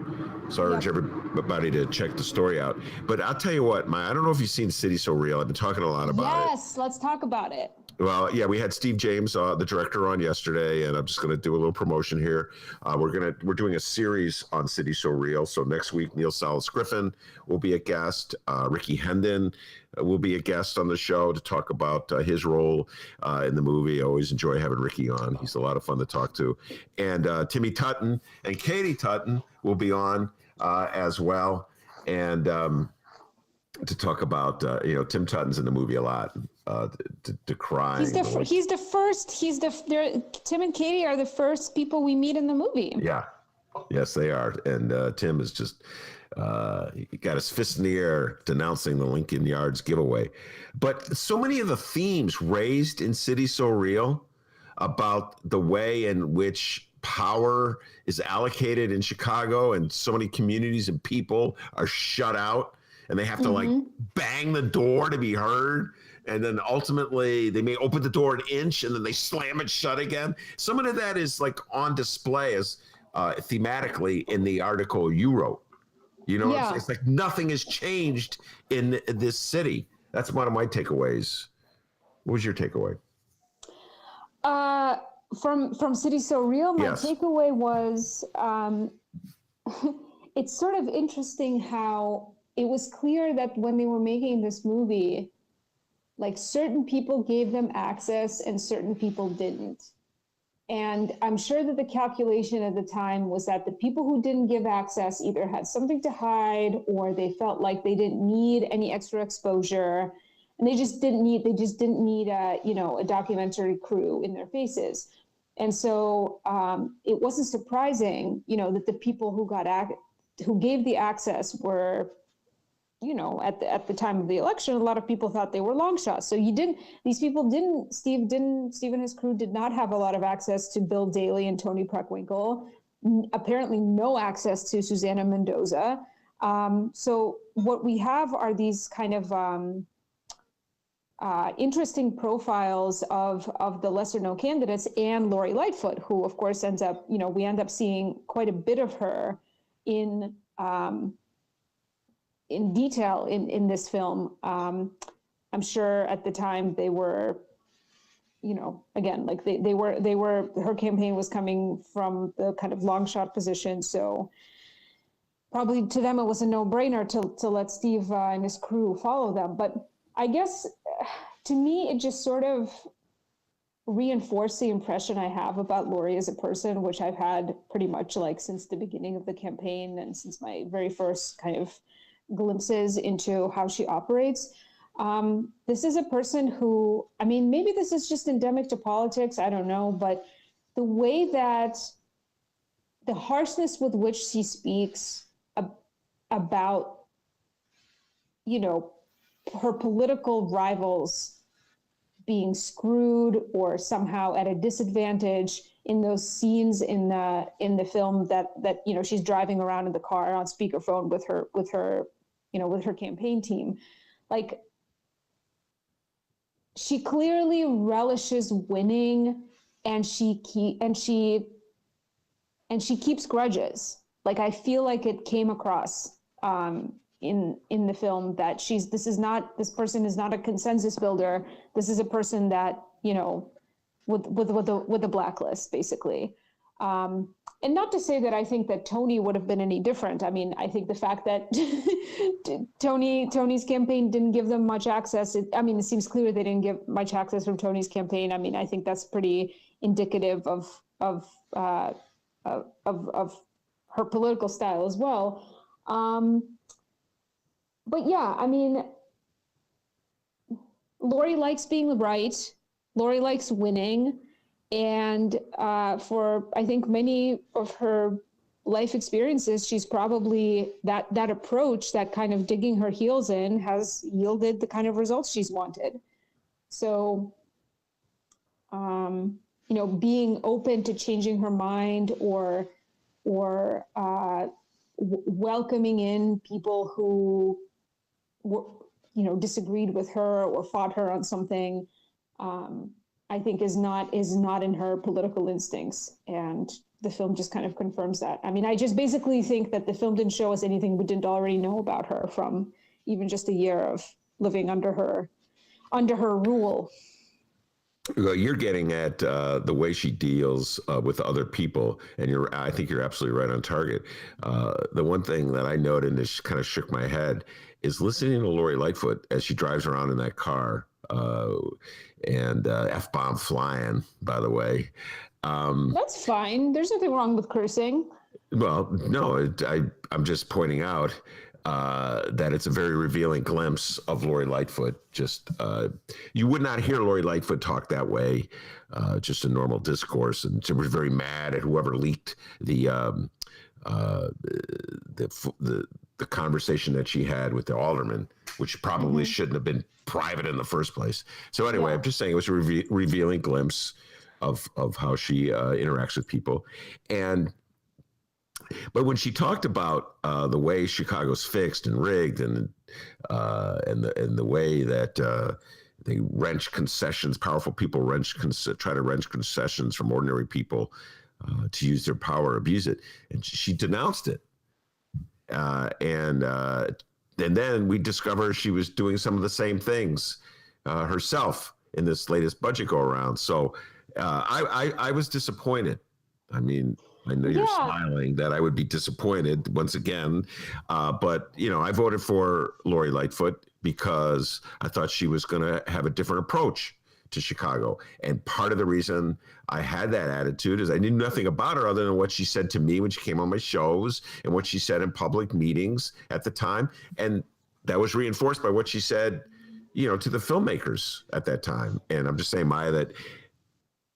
So I urge everybody to check the story out. But I'll tell you what, I don't know if you've seen City So Real. I've been talking a lot about it. Yes, let's talk about it. Well, yeah, we had Steve James, the director, on yesterday, and I'm just going to do a little promotion here. We're doing a series on City So Real. So next week, Neil Salas Griffin will be a guest. Ricky Hendon will be a guest on the show to talk about his role in the movie. I always enjoy having Ricky on. He's a lot of fun to talk to. And Timmy Tutton and Katie Tutton will be on as well. And to talk about, Tim Tutton's in the movie a lot, decrying. Tim and Katie are the first people we meet in the movie. Yeah. Yes, they are. And Tim is just, he got his fist in the air denouncing the Lincoln Yards giveaway. But so many of the themes raised in City So Real about the way in which power is allocated in Chicago, and so many communities and people are shut out, and they have to like bang the door to be heard. And then ultimately they may open the door an inch and then they slam it shut again. Some of that is like on display as thematically in the article you wrote. It's like nothing has changed in this city. That's one of my takeaways. What was your takeaway? From City So Real, my takeaway was it's sort of interesting how it was clear that when they were making this movie, like certain people gave them access and certain people didn't. And I'm sure that the calculation at the time was that the people who didn't give access either had something to hide, or they felt like they didn't need any extra exposure, and they just didn't need a documentary crew in their faces. And so it wasn't surprising, that the people who gave the access were, at the time of the election, a lot of people thought they were long shots. So Steve and his crew did not have a lot of access to Bill Daley and Tony Preckwinkle, apparently no access to Susana Mendoza. So what we have are these kind of interesting profiles of the lesser known candidates, and Lori Lightfoot, who of course ends up, we end up seeing quite a bit of her in detail in this film. I'm sure at the time they were, again, like they were, her campaign was coming from the kind of long shot position. So probably to them, it was a no brainer to let Steve and his crew follow them. But I guess to me, it just sort of reinforced the impression I have about Lori as a person, which I've had pretty much like since the beginning of the campaign and since my very first kind of glimpses into how she operates. This is a person who, maybe this is just endemic to politics, I don't know, but the way that the harshness with which she speaks about, her political rivals being screwed or somehow at a disadvantage in those scenes in the film that she's driving around in the car on speakerphone with her campaign team. Like, she clearly relishes winning, and she keeps grudges. Like, I feel like it came across in the film that this person is not a consensus builder. This is a person that, with a blacklist, basically. And not to say that I think that Tony would have been any different. I think the fact that Tony's campaign didn't give them much access. It seems clear they didn't get much access from Tony's campaign. I think that's pretty indicative of her political style as well. But yeah, I mean, Laurie likes being right. Laurie likes winning. And for, I think, many of her life experiences, she's probably, that approach, that kind of digging her heels in, has yielded the kind of results she's wanted. So, you know, being open to changing her mind or welcoming in people who were, you know, disagreed with her or fought her on something, I think is not in her political instincts. And the film just kind of confirms that. I mean, I just basically think that the film didn't show us anything we didn't already know about her from even just a year of living under her rule. Well, you're getting at the way she deals with other people, and I think you're absolutely right on target. The one thing that I noted and this kind of shook my head is listening to Lori Lightfoot as she drives around in that car, and F-bomb flying, by the way. That's fine. There's nothing wrong with cursing. Well, no, I'm just pointing out that it's a very revealing glimpse of Lori Lightfoot. Just you would not hear Lori Lightfoot talk that way, just a normal discourse, and she was very mad at whoever leaked the conversation that she had with the alderman, which probably shouldn't have been private in the first place. So anyway, I'm just saying it was a revealing glimpse of how she interacts with people. But when she talked about the way Chicago's fixed and rigged, and the way that they wrench concessions, powerful people try to wrench concessions from ordinary people to use their power, abuse it, and she denounced it. And then we discover she was doing some of the same things herself in this latest budget go around. So I was disappointed. I mean, I know you're smiling that I would be disappointed once again. But, you know, I voted for Lori Lightfoot because I thought she was going to have a different approach to Chicago. And part of the reason I had that attitude is I knew nothing about her other than what she said to me when she came on my shows and what she said in public meetings at the time. And that was reinforced by what she said, you know, to the filmmakers at that time. And I'm just saying, Maya, that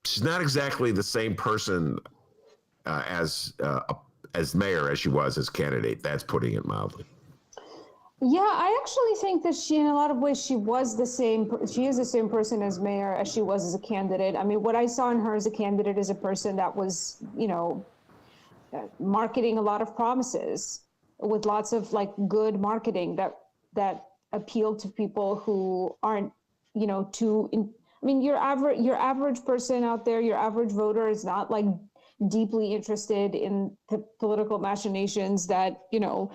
she's not exactly the same person as mayor as she was as candidate. That's putting it mildly. Yeah, I actually think that she, in a lot of ways, she is the same person as mayor as she was as a candidate. I mean, what I saw in her as a candidate is a person that was, you know, marketing a lot of promises with lots of like good marketing that appealed to people who aren't, you know, I mean, your average person out there, your average voter is not like deeply interested in the political machinations that, you know,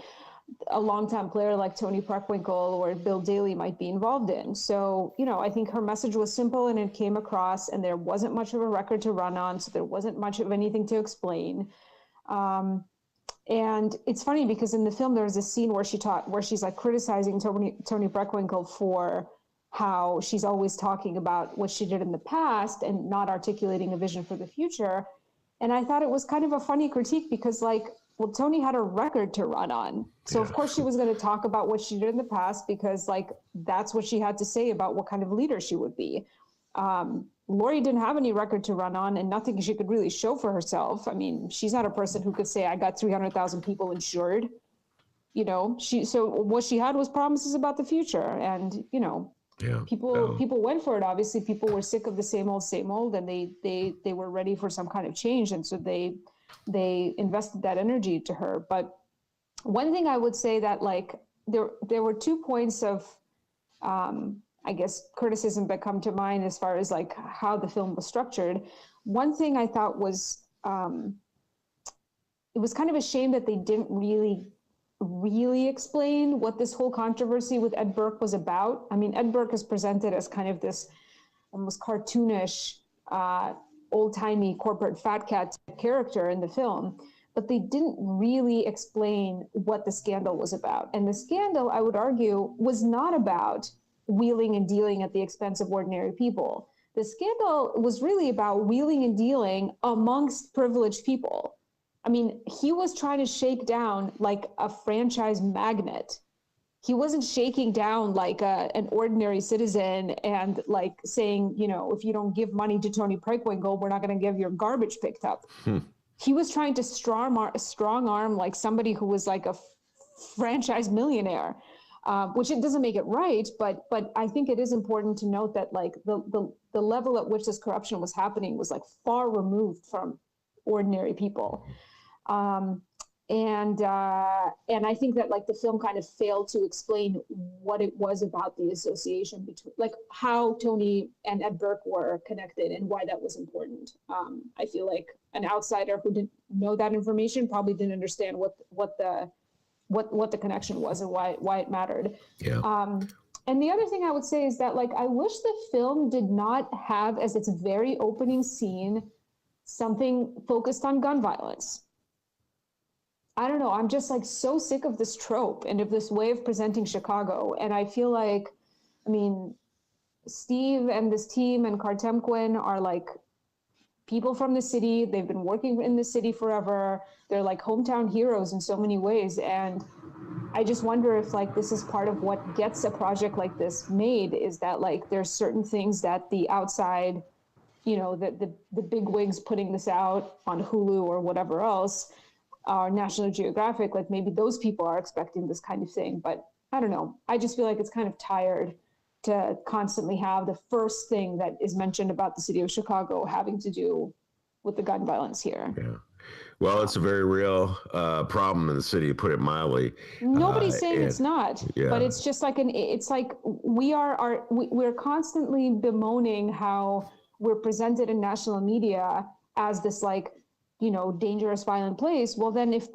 a longtime player like Tony Preckwinkle or Bill Daley might be involved in. So, you know, I think her message was simple and it came across, and there wasn't much of a record to run on, so there wasn't much of anything to explain. And it's funny because in the film there's a scene where she's like criticizing Tony Preckwinkle for how she's always talking about what she did in the past and not articulating a vision for the future. And I thought it was kind of a funny critique because, like, well, Tony had a record to run on. So of course she was going to talk about what she did in the past because, like, that's what she had to say about what kind of leader she would be. Lori didn't have any record to run on and nothing she could really show for herself. I mean, she's not a person who could say, I got 300,000 people insured. You know, so what she had was promises about the future. And, you know, people went for it. Obviously, people were sick of the same old, and they were ready for some kind of change. And so they invested that energy to her. But one thing I would say that, like, there were 2 points of, I guess, criticism that come to mind as far as like how the film was structured. One thing I thought was, it was kind of a shame that they didn't really explain what this whole controversy with Ed Burke was about. I mean, Ed Burke is presented as kind of this almost cartoonish, old-timey corporate fat cat character in the film, but they didn't really explain what the scandal was about. And the scandal, I would argue, was not about wheeling and dealing at the expense of ordinary people. The scandal was really about wheeling and dealing amongst privileged people. I mean, he was trying to shake down like a franchise magnate. He wasn't shaking down like an ordinary citizen and like saying, you know, if you don't give money to Tony Preckwinkle, we're not going to give your garbage picked up. He was trying to strong arm like somebody who was like a franchise millionaire, which it doesn't make it right. But I think it is important to note that like the level at which this corruption was happening was like far removed from ordinary people. And I think that like the film kind of failed to explain what it was about the association between like how Tony and Ed Burke were connected and why that was important. I feel like an outsider who didn't know that information probably didn't understand what the connection was and why it mattered. Yeah. And the other thing I would say is that like I wish the film did not have as its very opening scene something focused on gun violence. I don't know. I'm just like so sick of this trope and of this way of presenting Chicago. And I feel like, I mean, Steve and this team and Kartemquin are like people from the city. They've been working in the city forever. They're like hometown heroes in so many ways. And I just wonder if like this is part of what gets a project like this made, is that like there's certain things that the outside, you know, the big wigs putting this out on Hulu or whatever else, National Geographic, like maybe those people are expecting this kind of thing. But I don't know. I just feel like it's kind of tired to constantly have the first thing that is mentioned about the city of Chicago having to do with the gun violence here. Yeah. Well, it's a very real problem in the city, to put it mildly. Nobody's saying it's not, but it's just like it's like we're constantly bemoaning how we're presented in national media as this like, you know, dangerous, violent place. Well, then if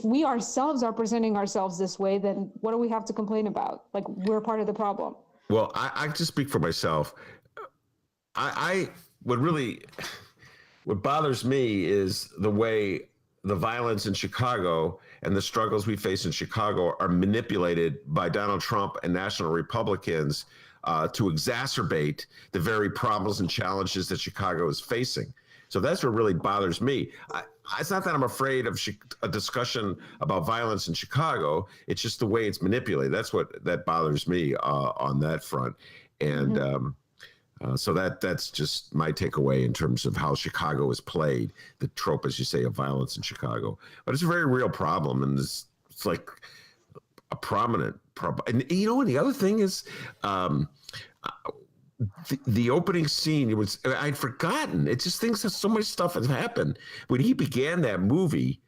we ourselves are presenting ourselves this way, then what do we have to complain about? Like we're part of the problem. Well, I just speak for myself. What bothers me is the way the violence in Chicago and the struggles we face in Chicago are manipulated by Donald Trump and national Republicans to exacerbate the very problems and challenges that Chicago is facing. So that's what really bothers me. It's not that I'm afraid of a discussion about violence in Chicago. It's just the way it's manipulated. That bothers me on that front. And so that's just my takeaway in terms of how Chicago is played, the trope, as you say, of violence in Chicago. But it's a very real problem, and it's like a prominent problem. And you know, and the other thing is, the opening scene, I'd forgotten. It's just things that so much stuff has happened. When he began that movie,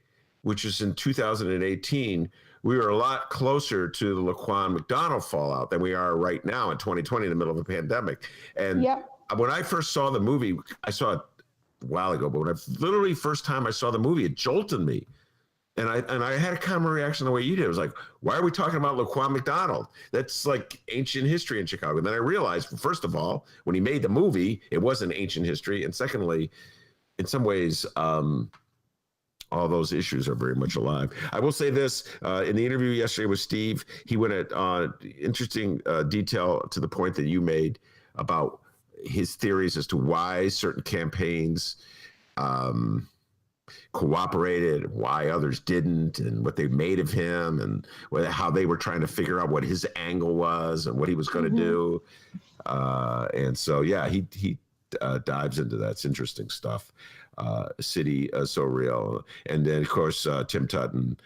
which was in 2018, we were a lot closer to the Laquan McDonald fallout than we are right now in 2020 in the middle of a pandemic. And when I first saw the movie, I saw it a while ago, but when first time I saw the movie, it jolted me. And I had a common reaction the way you did. It was like, why are we talking about Laquan McDonald? That's like ancient history in Chicago. And then I realized, first of all, when he made the movie, it wasn't ancient history. And secondly, in some ways, all those issues are very much alive. I will say this, in the interview yesterday with Steve, he went at interesting detail to the point that you made about his theories as to why certain campaigns cooperated, why others didn't, and what they made of him, and how they were trying to figure out what his angle was and what he was going to do. And so, yeah, he dives into that. It's interesting stuff. City so real. And then, of course, Tim Tutton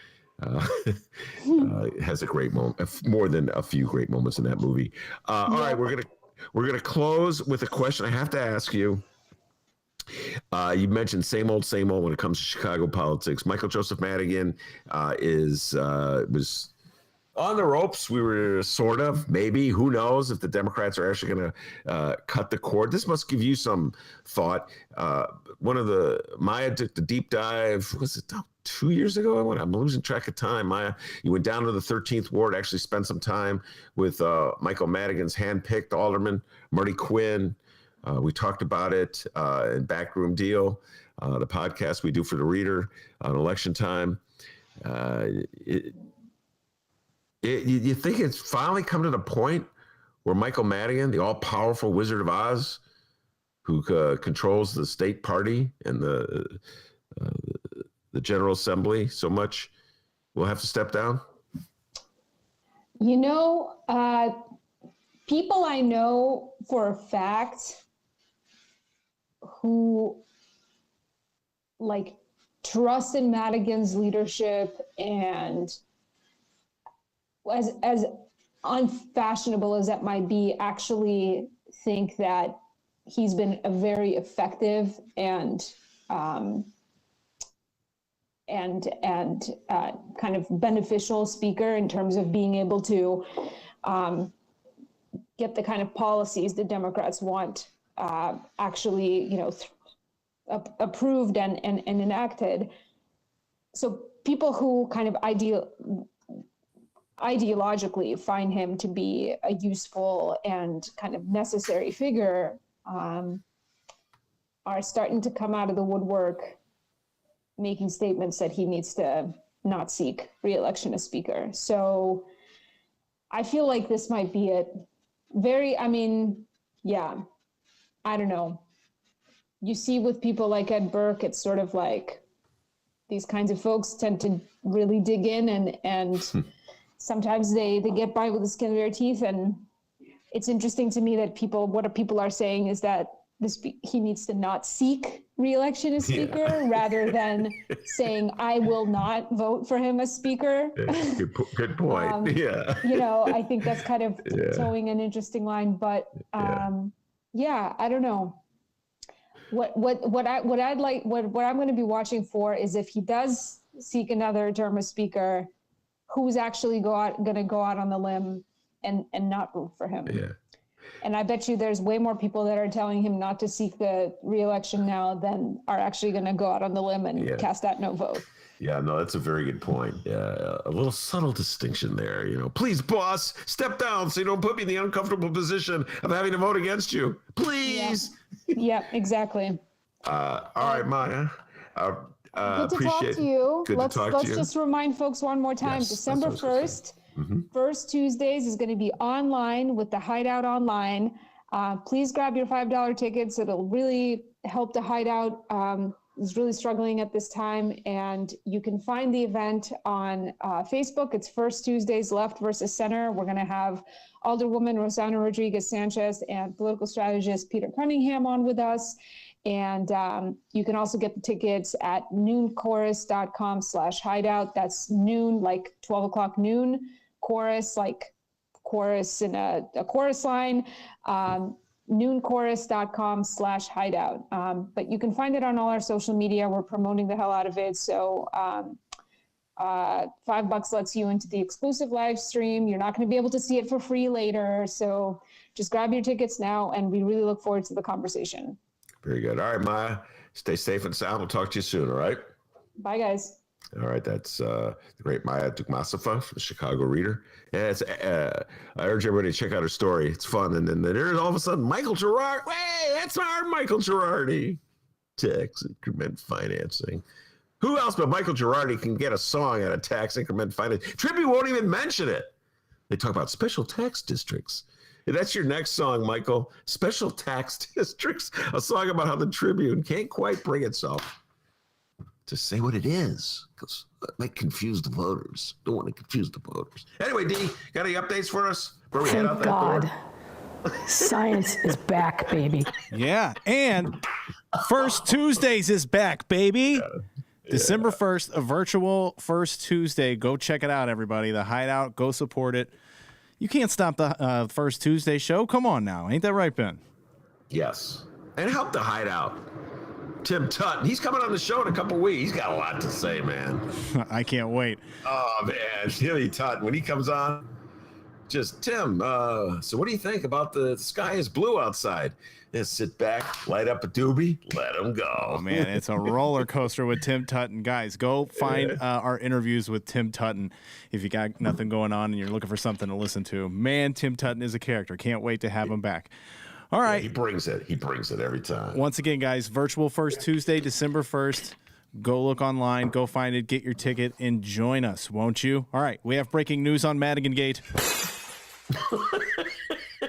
has a great moment, more than a few great moments in that movie. All right, we're gonna close with a question I have to ask you. You mentioned same old when it comes to Chicago politics. Michael Joseph Madigan was on the ropes. We were sort of, maybe, who knows if the Democrats are actually going to cut the cord. This must give you some thought. Maya did the deep dive, was it 2 years ago? I'm losing track of time. Maya, you went down to the 13th Ward, actually spent some time with Michael Madigan's handpicked alderman, Marty Quinn. We talked about it in Backroom Deal, the podcast we do for the Reader on election time. You think it's finally come to the point where Michael Madigan, the all-powerful Wizard of Oz, who controls the state party and the the General Assembly so much we'll have to step down? You know, people I know for a fact who like trust in Madigan's leadership, and as unfashionable as that might be, actually think that he's been a very effective and kind of beneficial speaker in terms of being able to get the kind of policies the Democrats want actually, approved and enacted. So people who kind of ideologically find him to be a useful and kind of necessary figure are starting to come out of the woodwork, making statements that he needs to not seek re-election as speaker. So I feel like this might be it. I don't know. You see with people like Ed Burke, it's sort of like these kinds of folks tend to really dig in and sometimes they get by with the skin of their teeth. And it's interesting to me that what people are saying is that he needs to not seek re-election as speaker rather than saying, I will not vote for him as speaker. Good point. I think that's kind of towing an interesting line, but I don't know. What I'm going to be watching for is if he does seek another term as speaker, who's actually going to go out on the limb and not vote for him. Yeah. And I bet you there's way more people that are telling him not to seek the re-election now than are actually going to go out on the limb and cast that no vote. Yeah, no, that's a very good point. Yeah, a little subtle distinction there. Please, boss, step down so you don't put me in the uncomfortable position of having to vote against you. Please. Yeah, exactly. All right, Maya. Good to talk to you. Let's just remind folks one more time. Yes, December 1st, First Tuesdays is going to be online with the Hideout Online. Please grab your $5 tickets. It'll really help the Hideout. Is really struggling at this time, and you can find the event on Facebook. It's First Tuesdays Left versus Center. We're going to have Alderwoman Rosanna Rodriguez Sanchez and political strategist Peter Cunningham on with us. And you can also get the tickets at noonchorus.com/hideout. That's noon, like 12 o'clock noon. Chorus, like chorus in a chorus line. noonchorus.com/hideout. But you can find it on all our social media. We're promoting the hell out of it. So $5 lets you into the exclusive live stream. You're not going to be able to see it for free later. So just grab your tickets now, and we really look forward to the conversation. Very good. All right, Maya, stay safe and sound. We'll talk to you soon. All right. Bye, guys. All right, that's the great Maya Dukmasova from the Chicago Reader. And I urge everybody to check out her story. It's fun. And then there's all of a sudden Michael Girardi. Hey, that's our Michael Girardi. Tax increment financing. Who else but Michael Girardi can get a song out of tax increment financing? Tribune won't even mention it. They talk about special tax districts. That's your next song, Michael. Special tax districts. A song about how the Tribune can't quite bring itself to say what it is, because that might confuse the voters. Don't want to confuse the voters. Anyway, Dee, got any updates for us? Where we head out that door? Science is back, baby. Yeah, and First Tuesdays is back, baby. December 1st, a virtual First Tuesday. Go check it out, everybody. The Hideout, go support it. You can't stop the First Tuesday show. Come on now. Ain't that right, Ben? Yes. And help the Hideout. Tim Tutton, he's coming on the show in a couple weeks. He's got a lot to say, man. I can't wait. Oh, man. Timmy Tutton, when he comes on, just, Tim, so what do you think about the sky is blue outside? Just sit back, light up a doobie, let him go. Oh, man, it's a roller coaster with Tim Tutton. Guys, go find our interviews with Tim Tutton if you got nothing going on and you're looking for something to listen to. Man, Tim Tutton is a character. Can't wait to have him back. All right. Yeah, he brings it. He brings it every time. Once again, guys, virtual First Tuesday, December 1st. Go look online, go find it, get your ticket, and join us, won't you? All right, we have breaking news on Madigan Gate.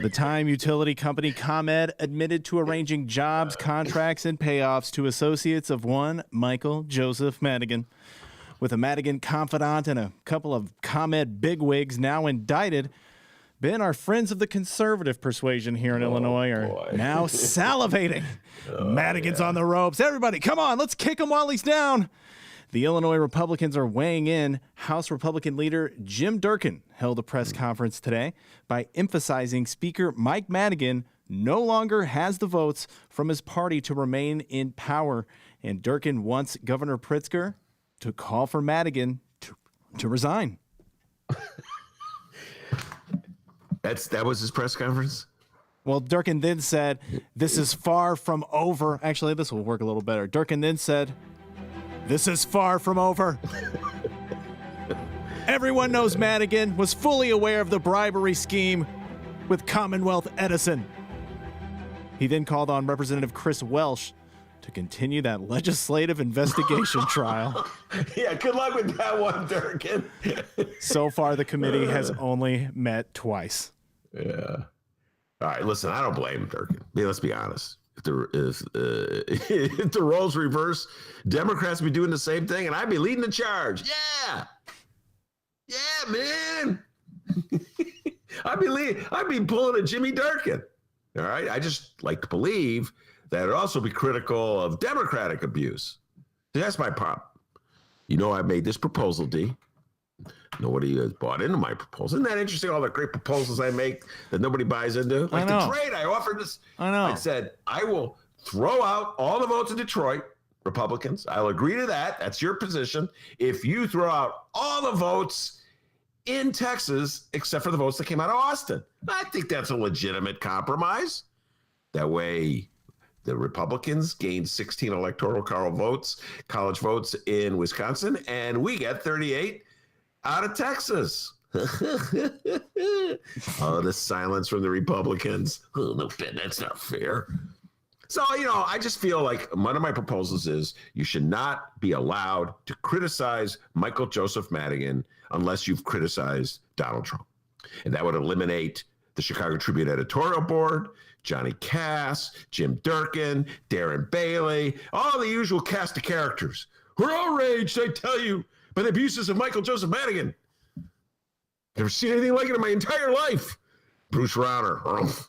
The time utility company ComEd admitted to arranging jobs, contracts, and payoffs to associates of one Michael Joseph Madigan. With a Madigan confidant and a couple of ComEd bigwigs now indicted, Ben, our friends of the conservative persuasion here in Illinois are now salivating. Madigan's on the ropes. Everybody, come on, let's kick him while he's down. The Illinois Republicans are weighing in. House Republican leader Jim Durkin held a press conference today by emphasizing Speaker Mike Madigan no longer has the votes from his party to remain in power. And Durkin wants Governor Pritzker to call for Madigan to resign. That was his press conference? Well, Durkin then said, this is far from over. Actually, this will work a little better. Durkin then said, this is far from over. Everyone knows Madigan was fully aware of the bribery scheme with Commonwealth Edison. He then called on Representative Chris Welsh to continue that legislative investigation trial. Yeah, good luck with that one, Durkin. So far, the committee has only met twice. Yeah. All right, listen, I don't blame Durkin. I mean, let's be honest. If the roles reverse, Democrats would be doing the same thing, and I'd be leading the charge. Yeah. Yeah, man. I'd be pulling a Jimmy Durkin. All right. I just like to believe that it'd also be critical of Democratic abuse. That's my problem. You know, I made this proposal, D. Nobody has bought into my proposal. Isn't that interesting? All the great proposals I make that nobody buys into. Like the trade, I offered this. I know. I said, I will throw out all the votes in Detroit, Republicans. I'll agree to that. That's your position. If you throw out all the votes in Texas, except for the votes that came out of Austin. I think that's a legitimate compromise. That way, the Republicans gained 16 electoral college votes in Wisconsin, and we get 38 out of Texas. Oh, the silence from the Republicans. Oh, no, Ben, that's not fair. So, I just feel like one of my proposals is you should not be allowed to criticize Michael Joseph Madigan unless you've criticized Donald Trump. And that would eliminate the Chicago Tribune editorial board, Johnny Cass, Jim Durkin, Darren Bailey, all the usual cast of characters. We're outraged, I tell you, by the abuses of Michael Joseph Madigan. Never seen anything like it in my entire life. Bruce Rauner.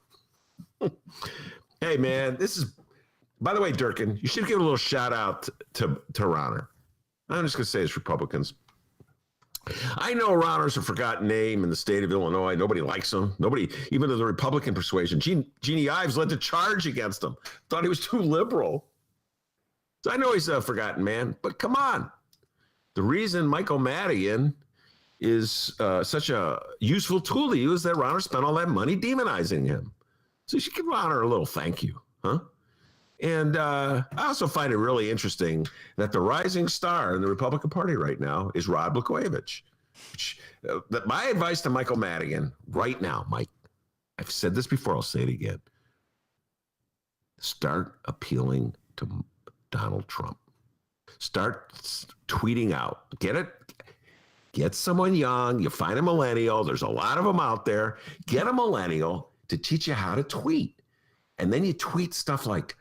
Hey, man, this is, by the way, Durkin, you should give a little shout out to Rauner. I'm just going to say it's Republicans. I know Rauner's a forgotten name in the state of Illinois. Nobody likes him. Nobody, even to the Republican persuasion. Jeannie Ives led the charge against him. Thought he was too liberal. So I know he's a forgotten man, but come on. The reason Michael Madigan is such a useful tool to you is that Rauner spent all that money demonizing him. So you should give Rauner a little thank you, huh? And I also find it really interesting that the rising star in the Republican Party right now is Rod Blagojevich. My advice to Michael Madigan right now, Mike, I've said this before, I'll say it again. Start appealing to Donald Trump. Start tweeting out. Get it? Get someone young. You find a millennial. There's a lot of them out there. Get a millennial to teach you how to tweet. And then you tweet stuff like,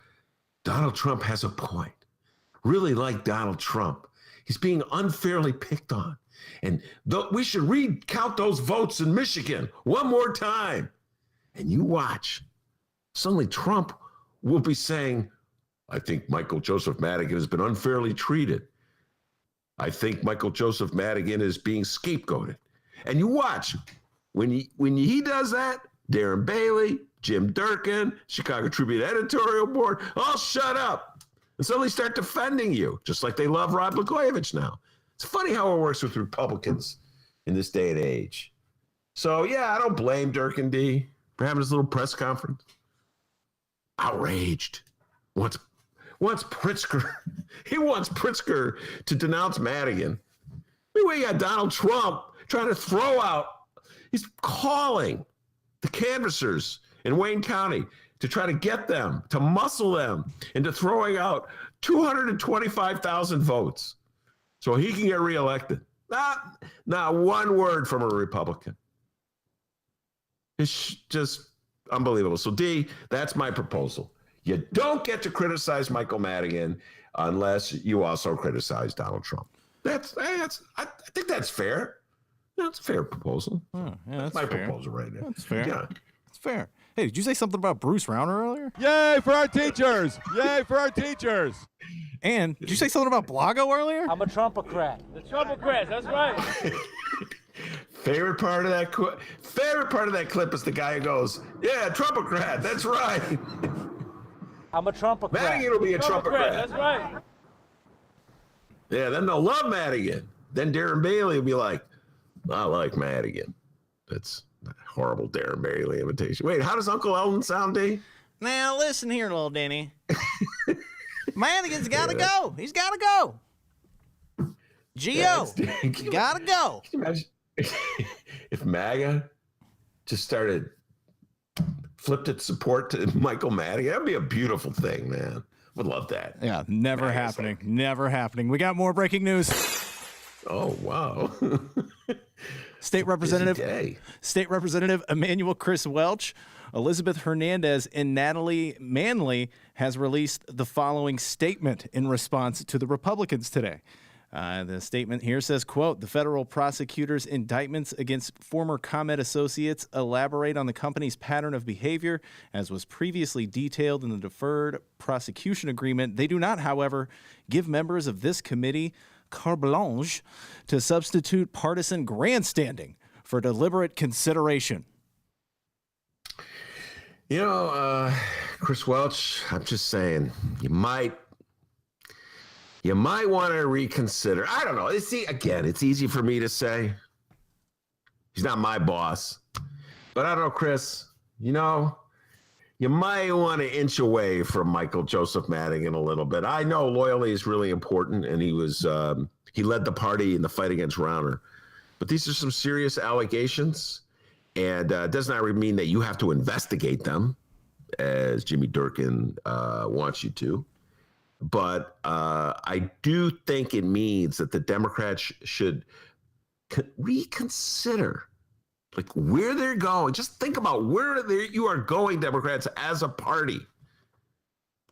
Donald Trump has a point. Really like Donald Trump. He's being unfairly picked on. And we should recount those votes in Michigan one more time. And you watch. Suddenly Trump will be saying, I think Michael Joseph Madigan has been unfairly treated. I think Michael Joseph Madigan is being scapegoated. And you watch. When he does that, Darren Bailey, Jim Durkin, Chicago Tribune editorial board, all shut up and suddenly start defending you, just like they love Rod Blagojevich now. It's funny how it works with Republicans in this day and age. So, yeah, I don't blame Durkin D for having his little press conference. Outraged. Wants Pritzker. He wants Pritzker to denounce Madigan. Meanwhile, you got Donald Trump trying to throw out. He's calling the canvassers in Wayne County to try to get them, to muscle them into throwing out 225,000 votes so he can get reelected. Not one word from a Republican. It's just Unbelievable. So, D, that's my proposal. You don't get to criticize Michael Madigan unless you also criticize Donald Trump. I think that's fair. That's a fair proposal. Oh, yeah, that's my fair. proposal right there. That's fair. Yeah. That's fair. Hey, did you say something about Bruce Rauner earlier? Yay for our teachers! Yay for our teachers! And did you say something about Blago earlier? I'm a Trumpocrat. The Trumpocrats, that's right. Favorite part of that clip is the guy who goes, "Yeah, Trumpocrat, that's right." I'm a Trumpocrat. Madigan will be a Trumpocrat. That's right. Yeah, then they'll love Madigan. Then Darren Bailey will be like, "I like Madigan." That's a horrible Darren Bailey imitation. Wait, how does Uncle Eldon sound, D? Now listen here, little Denny. Madigan's got to go. He's got to go. Gio, got to go. Can you imagine if MAGA just flipped its support to Michael Madigan? That'd be a beautiful thing, man. Would love that. Yeah, never happening. Never happening. We got more breaking news. Oh, wow. State Representative Emmanuel Chris Welch, Elizabeth Hernandez, and Natalie Manley has released the following statement in response to the Republicans today. The statement here says, quote, "The federal prosecutor's indictments against former ComEd associates elaborate on the company's pattern of behavior, as was previously detailed in the deferred prosecution agreement. They do not, however, give members of this committee carte blanche to substitute partisan grandstanding for deliberate consideration." You know, Chris Welch, I'm just saying, you might want to reconsider. I don't know. It's easy for me to say. He's not my boss. But I don't know, Chris, you might want to inch away from Michael Joseph Madigan a little bit. I know loyalty is really important, and he led the party in the fight against Rauner. But these are some serious allegations, and it does not mean that you have to investigate them, as Jimmy Durkin wants you to. But I do think it means that the Democrats should reconsider where they're going. Just think about where you are going, Democrats, as a party.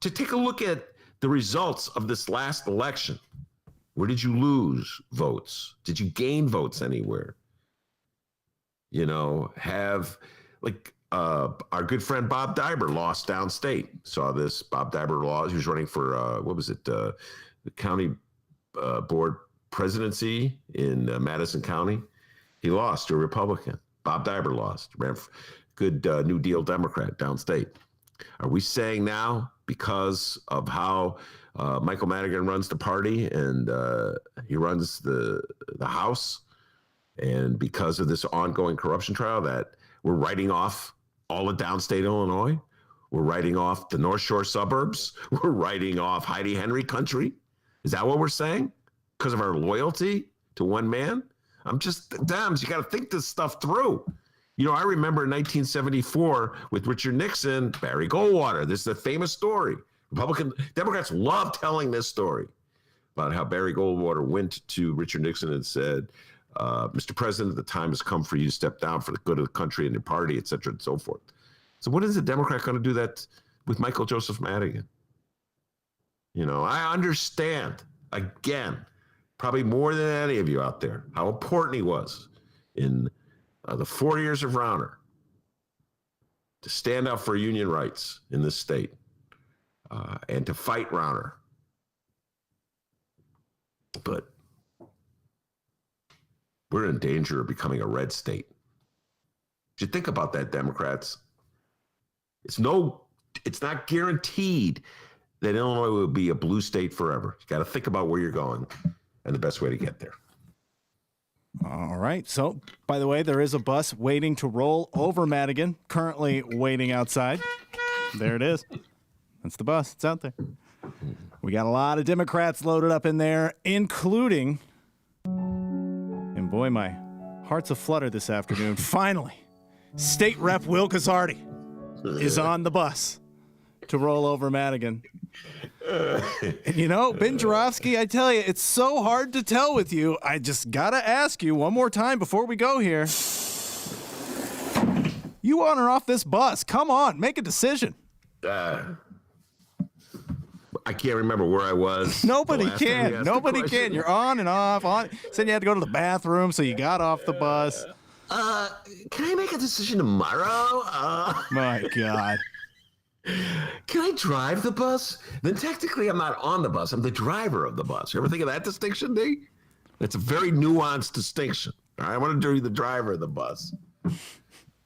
To take a look at the results of this last election. Where did you lose votes? Did you gain votes anywhere? Our good friend Bob Dibert lost downstate. Saw this. Bob Dibert lost. He was running for, the county board presidency in Madison County. He lost to a Republican. Bob Dibert lost. Ran for good New Deal Democrat downstate. Are we saying now, because of how Michael Madigan runs the party and he runs the House, and because of this ongoing corruption trial, that we're writing off all of downstate Illinois? We're writing off the North Shore suburbs? We're writing off Heidi Henry country? Is that what we're saying? Because of our loyalty to one man? I'm just, Dems, you got to think this stuff through. I remember in 1974 with Richard Nixon, Barry Goldwater. This is a famous story. Democrats love telling this story about how Barry Goldwater went to Richard Nixon and said, "Mr. President, the time has come for you to step down for the good of the country and your party," et cetera, and so forth. So when is a Democrat going to do that with Michael Joseph Madigan? I understand, again, probably more than any of you out there, how important he was in the 4 years of Rauner to stand up for union rights in this state and to fight Rauner. But we're in danger of becoming a red state. You think about that, Democrats. It's not guaranteed that Illinois will be a blue state forever. You got to think about where you're going and the best way to get there. All right. So, by the way, there is a bus waiting to roll over Madigan, currently waiting outside. There it is. That's the bus. It's out there. We got a lot of Democrats loaded up in there, including, and boy, my heart's aflutter this afternoon. Finally, State Rep Will Casardi is on the bus to roll over Madigan. And Ben Joravsky, I tell you, it's so hard to tell with you. I just got to ask you one more time before we go here. You on or off this bus? Come on, make a decision. I can't remember where I was. Nobody the last time you can. asked Nobody the question. can. You're on and off. Said you had to go to the bathroom, so you got off the bus. Can I make a decision tomorrow? My God. Can I drive the bus? Then technically I'm not on the bus. I'm the driver of the bus. You ever think of that distinction, D? It's a very nuanced distinction. All right? I want to be the driver of the bus.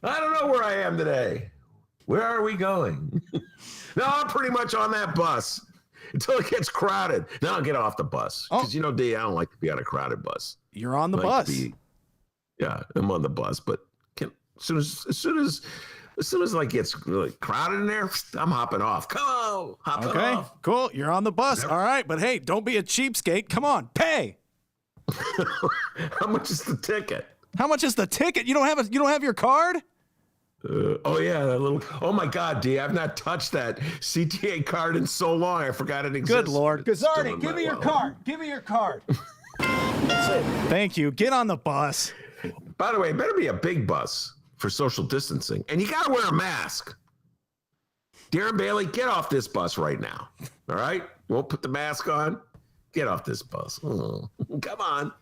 I don't know where I am today. Where are we going? No, I'm pretty much on that bus until it gets crowded. Then I'll get off the bus. Because, D, I don't like to be on a crowded bus. You're on the bus. Yeah, I'm on the bus. But as soon as it like gets really crowded in there, I'm hopping off. Come on, hopping off. Okay, cool. You're on the bus. All right, but hey, don't be a cheapskate. Come on, pay. How much is the ticket? How much is the ticket? You don't have your card? Oh yeah, that little. Oh my God, D, I've not touched that CTA card in so long. I forgot it exists. Good Lord, Gazzardi, give me your card. Give me your card. Thank you. Get on the bus. By the way, it better be a big bus for social distancing, and you gotta wear a mask. Darren Bailey, get off this bus right now. All right, won't put the mask on. Get off this bus. Oh, come on.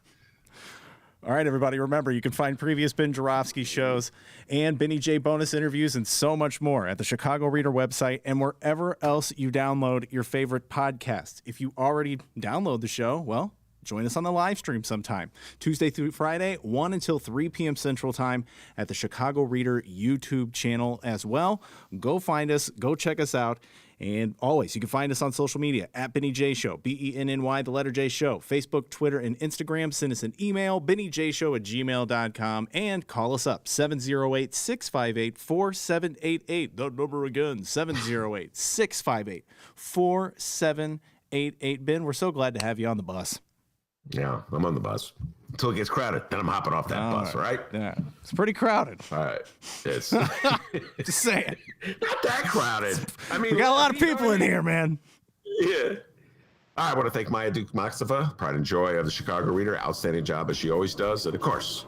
All right, everybody, remember, you can find previous Ben Joravsky shows and Benny J bonus interviews and so much more at the Chicago Reader website and wherever else you download your favorite podcasts. If you already download the show, well, join us on the live stream sometime. Tuesday through Friday, 1 until 3 p.m. Central Time at the Chicago Reader YouTube channel as well. Go find us. Go check us out. And always, you can find us on social media at Benny J Show, BENNY, the letter J Show, Facebook, Twitter, and Instagram. Send us an email, bennyjshow@gmail.com, and call us up, 708-658-4788. The number again, 708-658-4788. Ben, we're so glad to have you on the bus. Yeah, I'm on the bus. Until it gets crowded, then I'm hopping off that bus, right? Yeah, it's pretty crowded. All right. It's Just saying. not that crowded. I mean, We got a lot of people in here, man. Yeah. I want to thank Maya Dukmasova, pride and joy of the Chicago Reader. Outstanding job as she always does. And of course,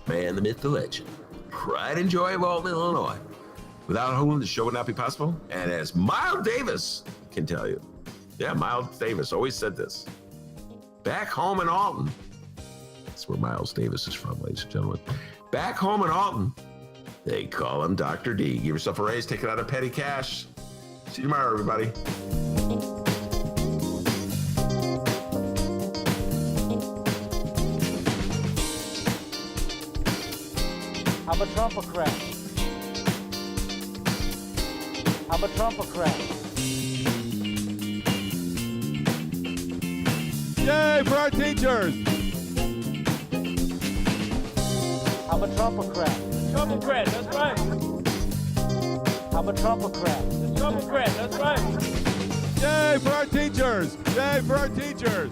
man, the myth, the legend, pride and joy of Alton, Illinois. Without whom the show would not be possible. And as Miles Davis can tell you, yeah, Miles Davis always said this. Back home in Alton, that's where Miles Davis is from, ladies and gentlemen. Back home in Alton, they call him Dr. D. Give yourself a raise, take it out of petty cash. See you tomorrow, everybody. I'm a Trumpocrat. I'm a Trumpocrat. Yay for our teachers! I'm a Trumpocrat. Trumpocrat, that's right. I'm a Trumpocrat. Trumpocrat, that's right. Yay for our teachers! Yay for our teachers!